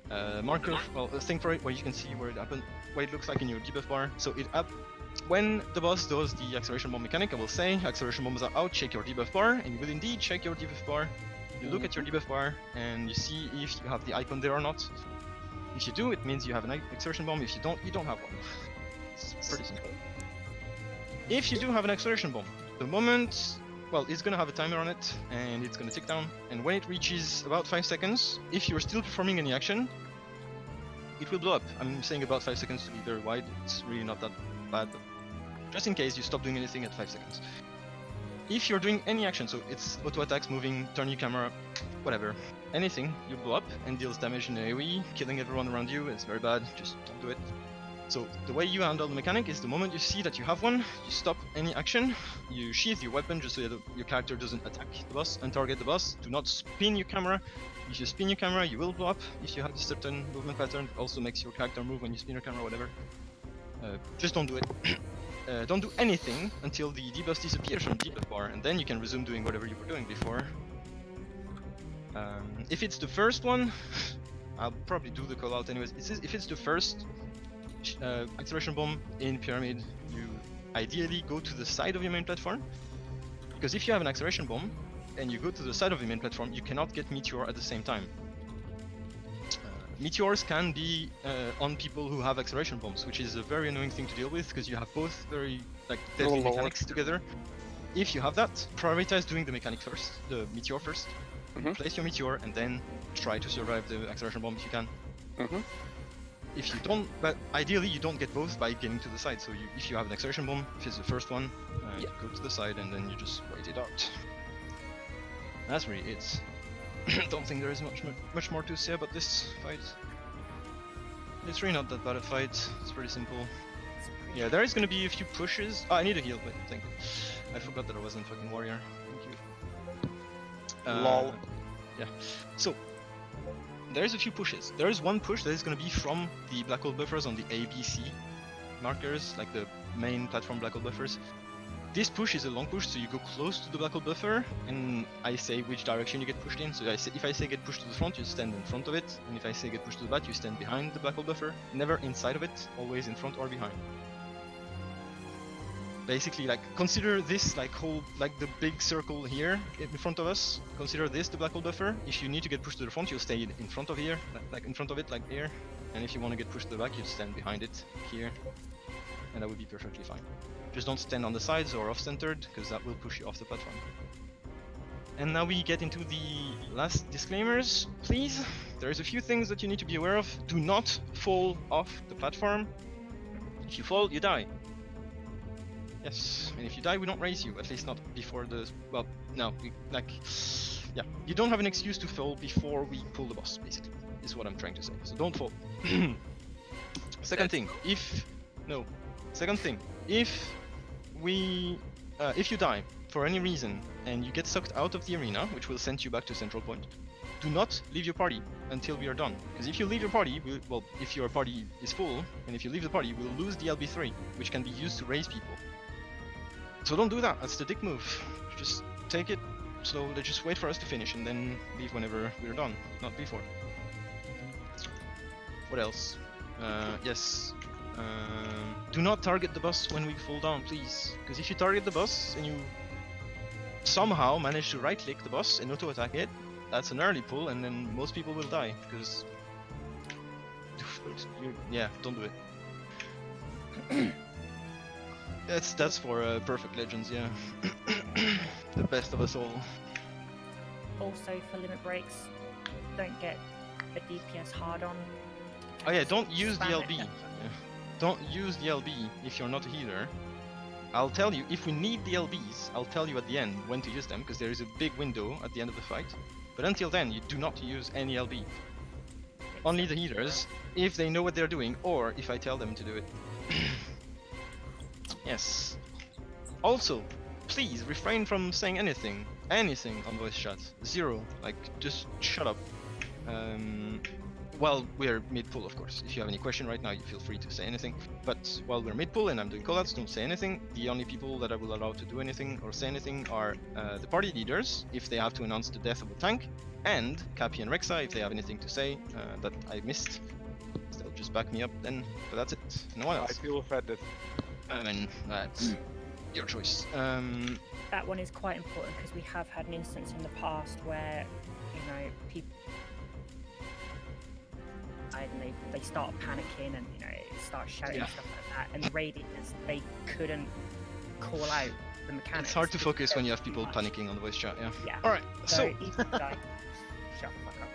a marker, well, a thing for it where you can see where it happened, what it looks like in your debuff bar. So when the boss does the acceleration bomb mechanic, I will say acceleration bombs are out. Check your debuff bar, and you will indeed check your debuff bar. You look at your debuff bar and you see if you have the icon there or not. If you do, it means you have an acceleration bomb. If you don't, you don't have one. It's pretty simple. If you do have an acceleration bomb, the moment, well, it's gonna have a timer on it, and it's gonna tick down, and when it reaches about 5 seconds, if you're still performing any action, it will blow up. I'm saying about 5 seconds to be very wide, it's really not that bad, but just in case you stop doing anything at 5 seconds. If you're doing any action, so it's auto attacks, moving, turn your camera, whatever, anything, you blow up and deals damage in AoE, killing everyone around you. It's very bad, just don't do it. So the way you handle the mechanic is the moment you see that you have one, you stop any action, you sheath your weapon just so that your character doesn't attack the boss and target the boss. Do not spin your camera. If you spin your camera, you will blow up. If you have a certain movement pattern, it also makes your character move when you spin your camera, whatever. Just don't do it. Don't do anything until the debuff disappears from the debuff bar, and then you can resume doing whatever you were doing before. If it's the first one, I'll probably do the call out anyways. If it's the first acceleration bomb in pyramid, you ideally go to the side of your main platform, because if you have an acceleration bomb and you go to the side of your main platform, you cannot get meteor at the same time. Meteors can be on people who have acceleration bombs, which is a very annoying thing to deal with because you have both very deadly mechanics together. If you have that, prioritize doing the mechanic first, the meteor first. Place your meteor and then try to survive the acceleration bomb if you can. If you don't, but ideally you don't get both by getting to the side. So if you have an acceleration bomb, if it's the first one, you go to the side and then you just wait it out. That's really it. Don't think there is much more to say about this fight. It's really not that bad a fight. It's pretty simple. Yeah, there is gonna be a few pushes. Oh, I need a heal. Wait, thank you. I forgot that I wasn't fucking warrior. Thank you.
Lol.
Yeah. So there's a few pushes. There is one push that is going to be from the black hole buffers on the ABC markers, like the main platform black hole buffers. This push is a long push, so you go close to the black hole buffer, and I say which direction you get pushed in. So if I say get pushed to the front, you stand in front of it, and if I say get pushed to the back, you stand behind the black hole buffer. Never inside of it, always in front or behind. Basically, like, consider this like the big circle here in front of us. Consider this the black hole buffer. If you need to get pushed to the front, you'll stay in front of here, like in front of it, like here. And if you want to get pushed to the back, you stand behind it here, and that would be perfectly fine. Just don't stand on the sides or off-centered, because that will push you off the platform. And now we get into the last disclaimers. Please, there's a few things that you need to be aware of. Do not fall off the platform. If you fall, you die. Yes, and if you die, we don't raise you, at least not before the... well, no, yeah, you don't have an excuse to fall before we pull the boss, basically, is what I'm trying to say, so don't fall. Second thing, if you die for any reason and you get sucked out of the arena, which will send you back to central point, do not leave your party until we are done. Because if you leave your party, if your party is full, and if you leave the party, we'll lose the LB3, which can be used to raise people. So don't do that, that's the dick move. Just take it slowly, just wait for us to finish and then leave whenever we're done, not before. What else? Yes. Do not target the boss when we fall down, please. Because if you target the boss and you somehow manage to right click the boss and auto attack it, that's an early pull and then most people will die. Because... yeah, don't do it. That's for perfect legends, yeah. The best of us all.
Also, for limit breaks, don't get a DPS hard on.
Oh yeah, don't use the
Spam
LB.
it.
Yeah. Don't use the LB if you're not a healer. I'll tell you, if we need the LBs, I'll tell you at the end when to use them, because there is a big window at the end of the fight. But until then, you do not use any LB. Only the healers, if they know what they're doing, or if I tell them to do it. Yes. Also, please refrain from saying anything on voice chat. Zero. Like, just shut up. Well, we're mid-pull, of course. If you have any question right now, you feel free to say anything. But while we're mid-pull and I'm doing callouts, don't say anything. The only people that I will allow to do anything or say anything are the party leaders, if they have to announce the death of a tank, and Cappy and Rexa, if they have anything to say that I missed. They'll just back me up then, but that's it. No one else.
I feel offended.
I mean, that's your choice.
That one is quite important because we have had an instance in the past where, you know, people and they start panicking and, you know, start shouting and stuff like that, and the raiders, they couldn't call out the mechanics.
It's hard to focus when you have people panicking on the voice chat, yeah.
Yeah.
Alright, so
even die. Shut the fuck up.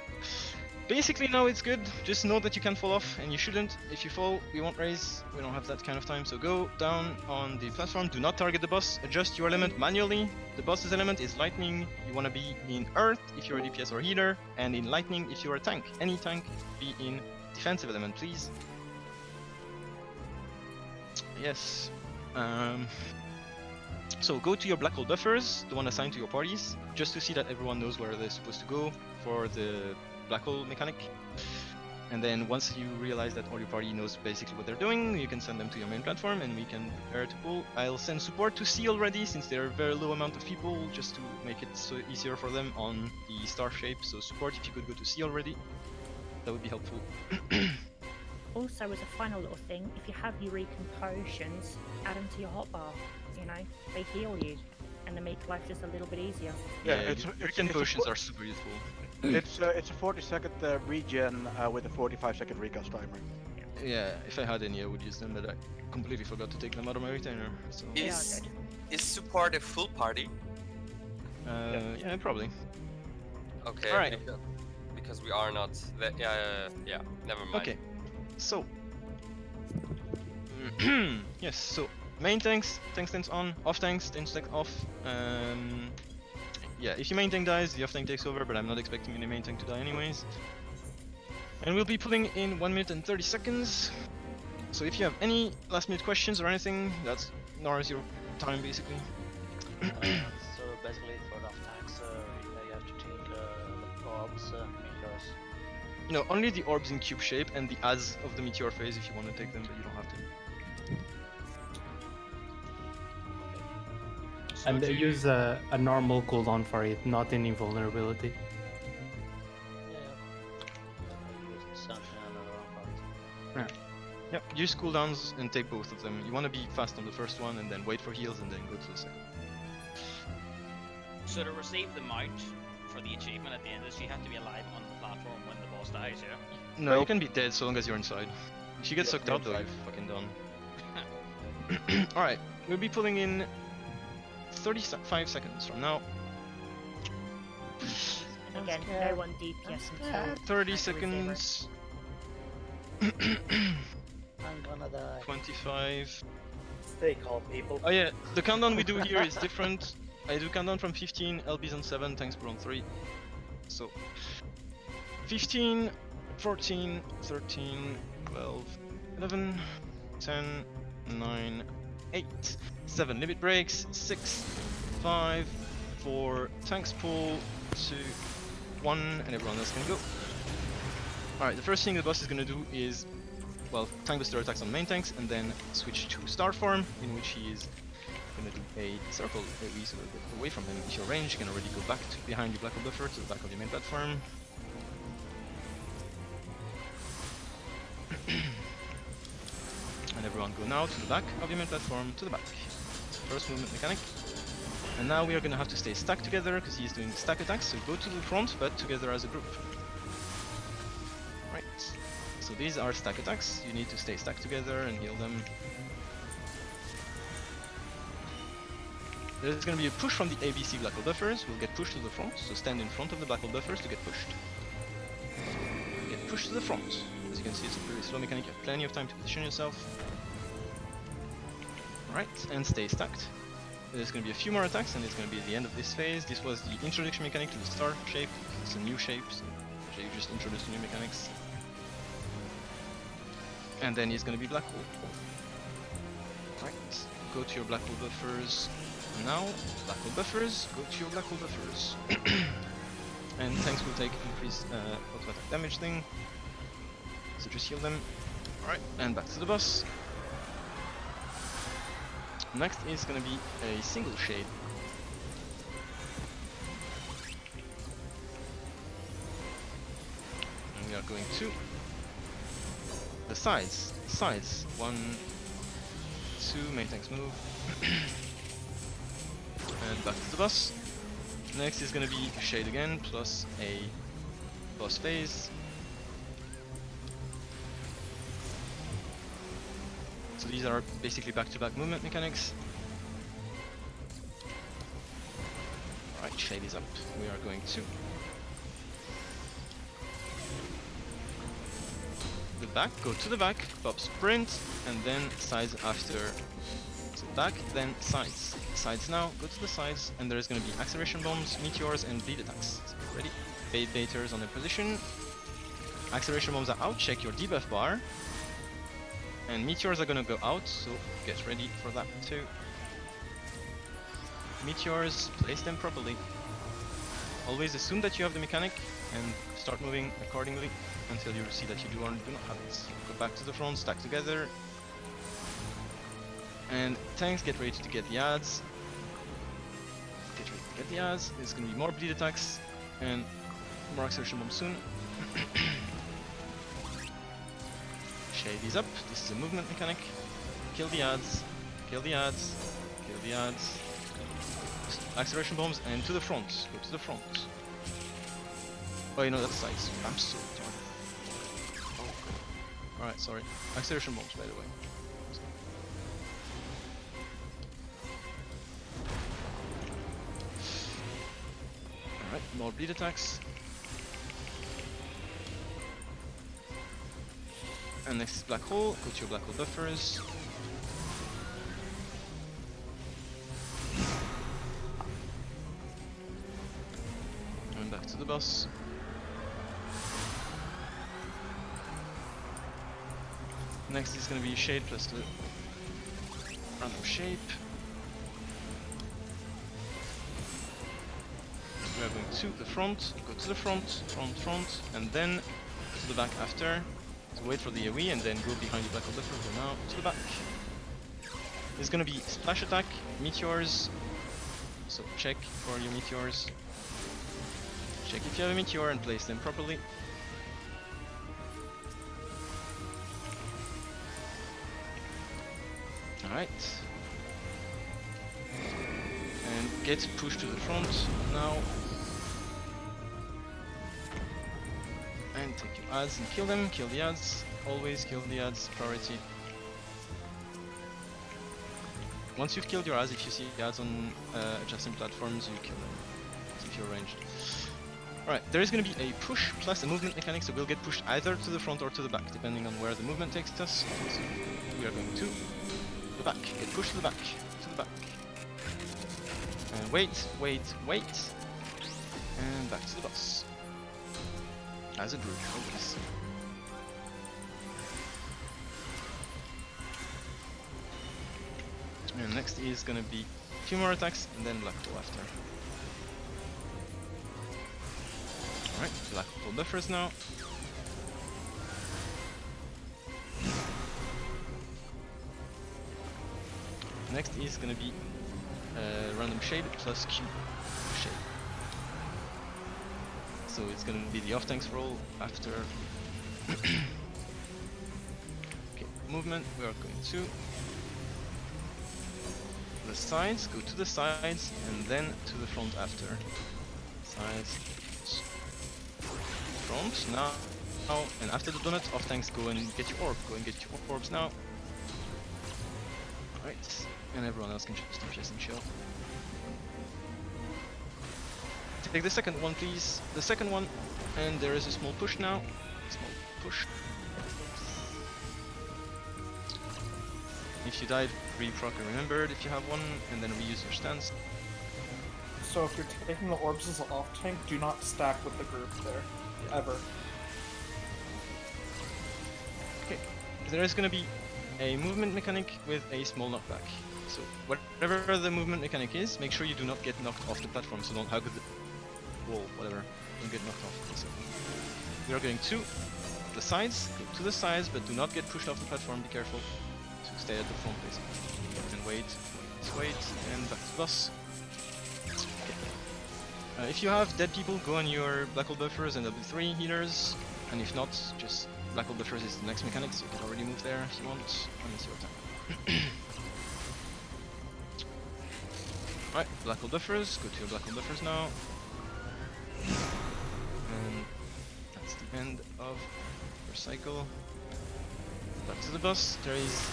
basically now it's good. Just know that you can fall off, and you shouldn't. If you fall, we won't raise. We don't have that kind of time, so go down on the platform. Do not target the boss. Adjust your element manually. The boss's element is lightning. You want to be in earth if you're a DPS or healer, and in lightning if you're a tank. Any tank, be in defensive element, please. Yes. So go to your black hole buffers, the one assigned to your parties, just to see that everyone knows where they're supposed to go for the black hole mechanic. And then once you realize that all your party knows basically what they're doing, you can send them to your main platform and we can prepare to pull. I'll send support to C already, since they're a very low amount of people, just to make it so easier for them on the star shape. So support, if you could go to C already, that would be helpful.
Also, as a final little thing, if you have Eureka potions, add them to your hotbar. You know, they heal you, and they make life just a little bit easier.
Yeah, Eureka potions are super useful.
It's a 40-second regen with a 45-second recast timer.
Yeah, if I had any, I would use them, but I completely forgot to take them out of my retainer. So.
Is support a full party?
Yeah, probably.
Okay.
All right.
Because we are not. Yeah. Never mind.
Okay. So. Yes. So main tanks on. Off tanks off. Yeah, if your main tank dies, the off tank takes over, but I'm not expecting any main tank to die anyways. And we'll be pulling in 1 minute and 30 seconds. So if you have any last minute questions or anything, now is your time basically.
So basically for the off tanks, you have to take or meteors?
No, only the orbs in cube shape and the adds of the meteor phase if you want to take them, but you don't have to.
So
And
do
they
you-
use a normal cooldown for it, not an invulnerability.
Yep, use cooldowns and take both of them. You want to be fast on the first one and then wait for heals and then go to the second.
So to receive the mount for the achievement at the end is you have to be alive on the platform when the boss dies, yeah?
No, you can be dead so long as you're inside. If you get sucked out though,
inside.
you're fucking done. Alright, we'll be pulling in 35 seconds from now.
Again, no one DPS until
30
battery's
seconds.
I'm gonna die.
25.
Stay calm, people.
Oh yeah, the countdown we do here is different. I do countdown from 15, LB's on 7, tanks per on 3. So 15, 14, 13, 12, 11, 10, 9, 8, 7 limit breaks, 6, 5, 4, tanks pull, 2, 1, and everyone else can go. Alright, the first thing the boss is gonna do is, well, tank buster attacks on main tanks and then switch to star form, in which he is gonna do a circle AoE so a bit away from him. If you're ranged, you can already go back to behind your black hole buffer to the back of your main platform. And everyone go now to the back of your main platform, to the back. First movement mechanic. And now we are gonna have to stay stacked together because he's doing stack attacks, so go to the front but together as a group. Right. So these are stack attacks, you need to stay stacked together and heal them. There's going to be a push from the ABC black hole buffers, we'll get pushed to the front, so stand in front of the black hole buffers to get pushed. Get pushed to the front. As you can see, it's a pretty slow mechanic, you have plenty of time to position yourself. Alright, and stay stacked. There's going to be a few more attacks and it's going to be the end of this phase. This was the introduction mechanic to the star shape, it's a new shape, so you just introduced new mechanics. And then he's going to be black hole. Right, go to your black hole buffers. Now, black hole buffers, go to your black hole buffers. And tanks will take increased auto attack damage thing. So just heal them. Alright, and back to the boss. Next is going to be a single shade. And we are going to the sides. 1, 2, main tanks move. And back to the boss. Next is gonna be shade again, plus a boss phase. So these are basically back-to-back movement mechanics. Alright, shade is up. We are going to the back, go to the back, pop sprint, and then sides after. So back, then sides. Sides now, go to the sides, and there's gonna be acceleration bombs, meteors, and bleed attacks. So ready? Bait baiters on their position. Acceleration bombs are out, check your debuff bar. And meteors are gonna go out, so get ready for that too. Meteors, place them properly. Always assume that you have the mechanic, and start moving accordingly until you see that you do or do not have it. Go back to the front, stack together. And tanks, get ready to get the adds. Get ready to get the adds. There's gonna be more bleed attacks and more acceleration bombs soon. Shade is up. This is a movement mechanic. Kill the adds. Kill the adds. Kill the adds. Acceleration bombs and to the front. Go to the front. Oh, you know that's sides. I'm so retarded. Oh. Alright, sorry. Acceleration bombs, by the way. Alright, more bleed attacks. And next is black hole. Go to your black hole buffers. And back to the boss. Next is gonna be shade plus the random shape. we are going to the front, go to the front, and then to the back after. So wait for the AoE and then go behind the black hole buffer. Go now to the back. There's gonna be splash attack, meteors. So check for your meteors. Check if you have a meteor and place them properly. Alright. And get pushed to the front now. And take your ads and kill them. Kill the ads. Always kill the ads. Priority. Once you've killed your ads, if you see ads on adjacent platforms, you kill them. If you're ranged. Alright, there is going to be a push plus a movement mechanic, so we'll get pushed either to the front or to the back, depending on where the movement takes us. So we are going to the back. Get pushed to the back. To the back. And wait. And back to the boss. As a group, always. And next is gonna be a few more attacks and then black hole after. Alright, black hole buffers now. Next is gonna be random shade plus Q shade. So it's gonna be the off tanks roll after. Okay, movement. We are going to the sides. Go to the sides and then to the front after. Sides, front now. And after the donut, off tanks go and get your orb. Go and get your orbs now. Alright, and everyone else can just DPS and chill. Take the second one, please. The second one, and there is a small push now. Small push. If you died, re-proc and remembered if you have one, and then reuse your stance.
So if you're taking the orbs as an off tank, do not stack with the group there, ever.
Okay, there is going to be a movement mechanic with a small knockback. So whatever the movement mechanic is, make sure you do not get knocked off the platform, so don't hug the wall, whatever, don't get knocked off. So we are going to the sides, go to the sides, but do not get pushed off the platform, be careful. So stay at the front basically. And wait, and back to boss. Okay. If you have dead people, go on your black hole buffers and W3 healers, and if not, just black hole buffers is the next mechanic, so you can already move there if you want, and it's your time. Alright, black hole buffers, go to your black hole buffers now. And that's the end of your cycle. Back to the boss, there is...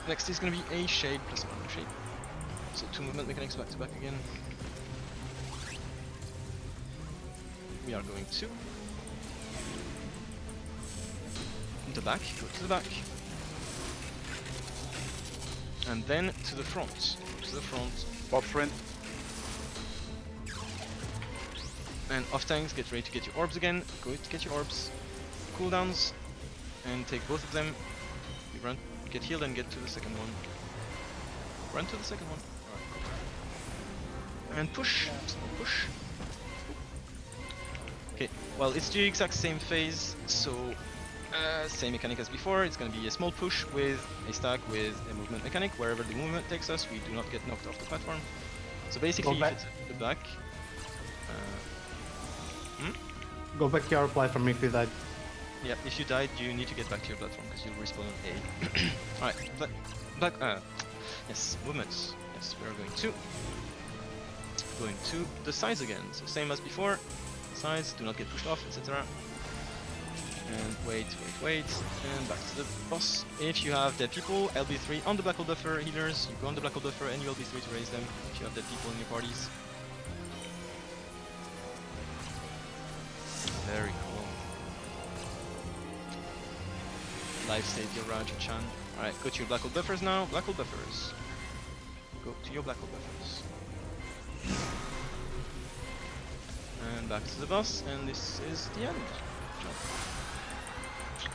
Next is gonna be a shade plus one shade. So 2 movement mechanics back to back again. We are going to the back, go to the back. And then to the front. To the front.
Bob friend.
And off tanks, get ready to get your orbs again. Go to get your orbs. Cooldowns. And take both of them. You run, get healed and get to the second one. Run to the second one. Alright. And push. Small push. Okay, well it's the exact same phase, so same mechanic as before. It's gonna be a small push with a stack with a movement mechanic. Wherever the movement takes us, we do not get knocked off the platform. So basically, if it's at the back,
Go back to your platform if you died.
yeah, if you died, you need to get back to your platform because you'll respawn on A. Alright, yes, movements. Yes, we are going to the sides again. So same as before. Sides, do not get pushed off, etc. And wait, and back to the boss. If you have dead people, LB3 on the black hole buffer healers, you go on the black hole buffer and you LB3 to raise them if you have dead people in your parties. Very cool. Life savior Raja-chan. Alright, go to your black hole buffers now. Black hole buffers. Go to your black hole buffers. And back to the boss, and this is the end. Jump.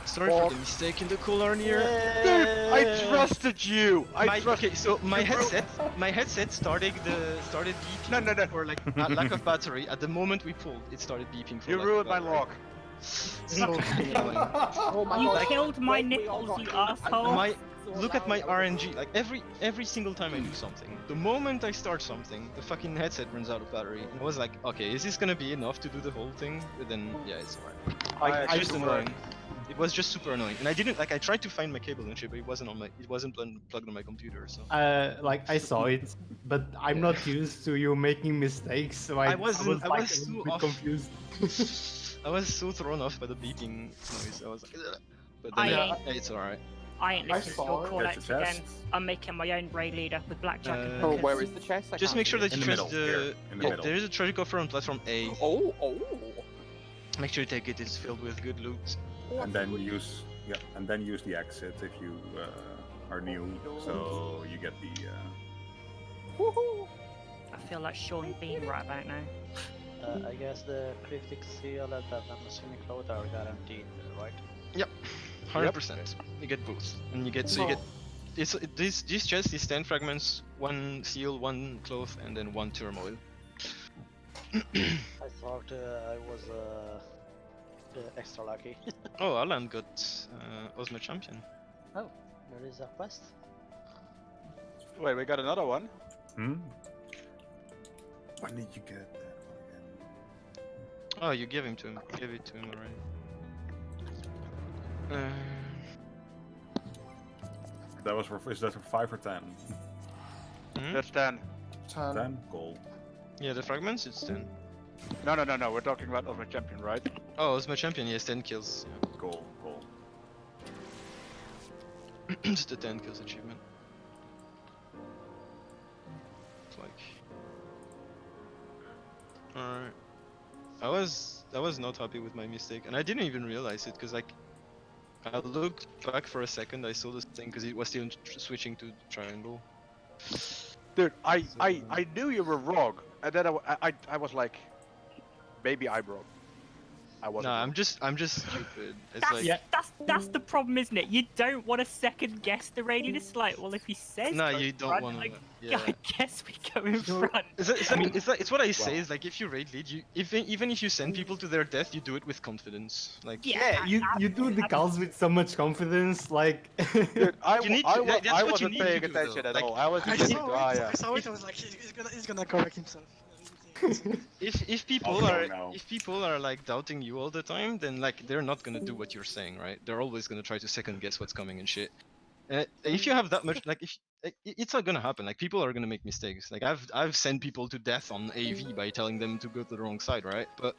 Sorry for the mistake in the color here.
Dude, I trusted you.
Okay, so my headset started beeping.
No.
For like a lack of battery. At the moment we pulled, it started beeping. For
You
lack
ruined
of
my
battery.
lock.
So fucking annoying.
Oh my
You
god.
killed my
Wait, we all
nipples,
got
you
killed.
asshole.
Look at my RNG. Like every single time I do something, the moment I start something, the fucking headset runs out of battery. And I was like, okay, is this gonna be enough to do the whole thing? But then yeah, it's alright.
I
Just annoying. It was just super annoying, and I didn't like. I tried to find my cable and shit, but it wasn't plugged on my computer. So
Like I saw it, but I'm not used to you making mistakes, so I was
so
confused.
I was so thrown off by the beeping noise. I was like, ugh. But
I
then
ain't-
it's alright.
I ain't listening to
saw
your
it.
call
There's
outs
the
again.
chest.
I'm making my own raid leader with blackjack and
Oh,
hookers.
where is the chest? I
Just
can't
make sure
see
that
it.
you
In the
trust
middle,
the.
here, in the
Yeah,
middle.
there is a treasure coffer on platform A.
Oh.
Make sure you take it. It's filled with good loot.
And then use the exit if you are new, so you get the.
Woohoo!
I feel like Sean Bean right about now.
I guess the cryptic seal and the Amazonic load are guaranteed, right?
Yep, 100%. You get both, and you get this chest is 10 fragments, 1 seal, 1 cloth, and then 1 turmoil.
I thought I was extra lucky.
Oh, Alan got Osmo champion.
Oh, there is a quest.
Wait, we got another one.
Hmm. When did you get that one again?
Oh, you gave it to him already.
That was for. Is that for 5 or 10?
That's 10.
10 gold.
Yeah, the fragments it's 10.
No. We're talking about Ultimate Champion, right?
Oh, Osmo champion, yes, 10 kills. Yeah.
Gold.
Just a 10 kills achievement. It's like. Alright. I was not happy with my mistake, and I didn't even realize it, because like I looked back for a second, I saw this thing because it was still switching to triangle.
Dude, I knew you were wrong, and then I was like, maybe I'm wrong. I wasn't.
Nah,
wrong.
I'm just stupid. It's
That's,
like
that's the problem, isn't it? You don't want to second guess the raid leader. It's like, well, if he says
nah,
go
you don't
front,
want to.
like,
Yeah.
I guess we go in front.
It's what I say is like if you raid lead, you even if you send people to their death, you do it with confidence. Like
Yeah, you do the calls with so much confidence, like.
Dude, I
that's what you
wasn't
need to
paying
do,
attention
though.
at
Like,
all. I was just thinking, yeah.
I saw it. I was like, he's gonna correct himself.
if people are like doubting you all the time, then like they're not gonna do what you're saying, right? They're always gonna try to second guess what's coming and shit. If you have that much, like it's not gonna happen. Like people are gonna make mistakes. Like I've sent people to death on AV by telling them to go to the wrong side, right? But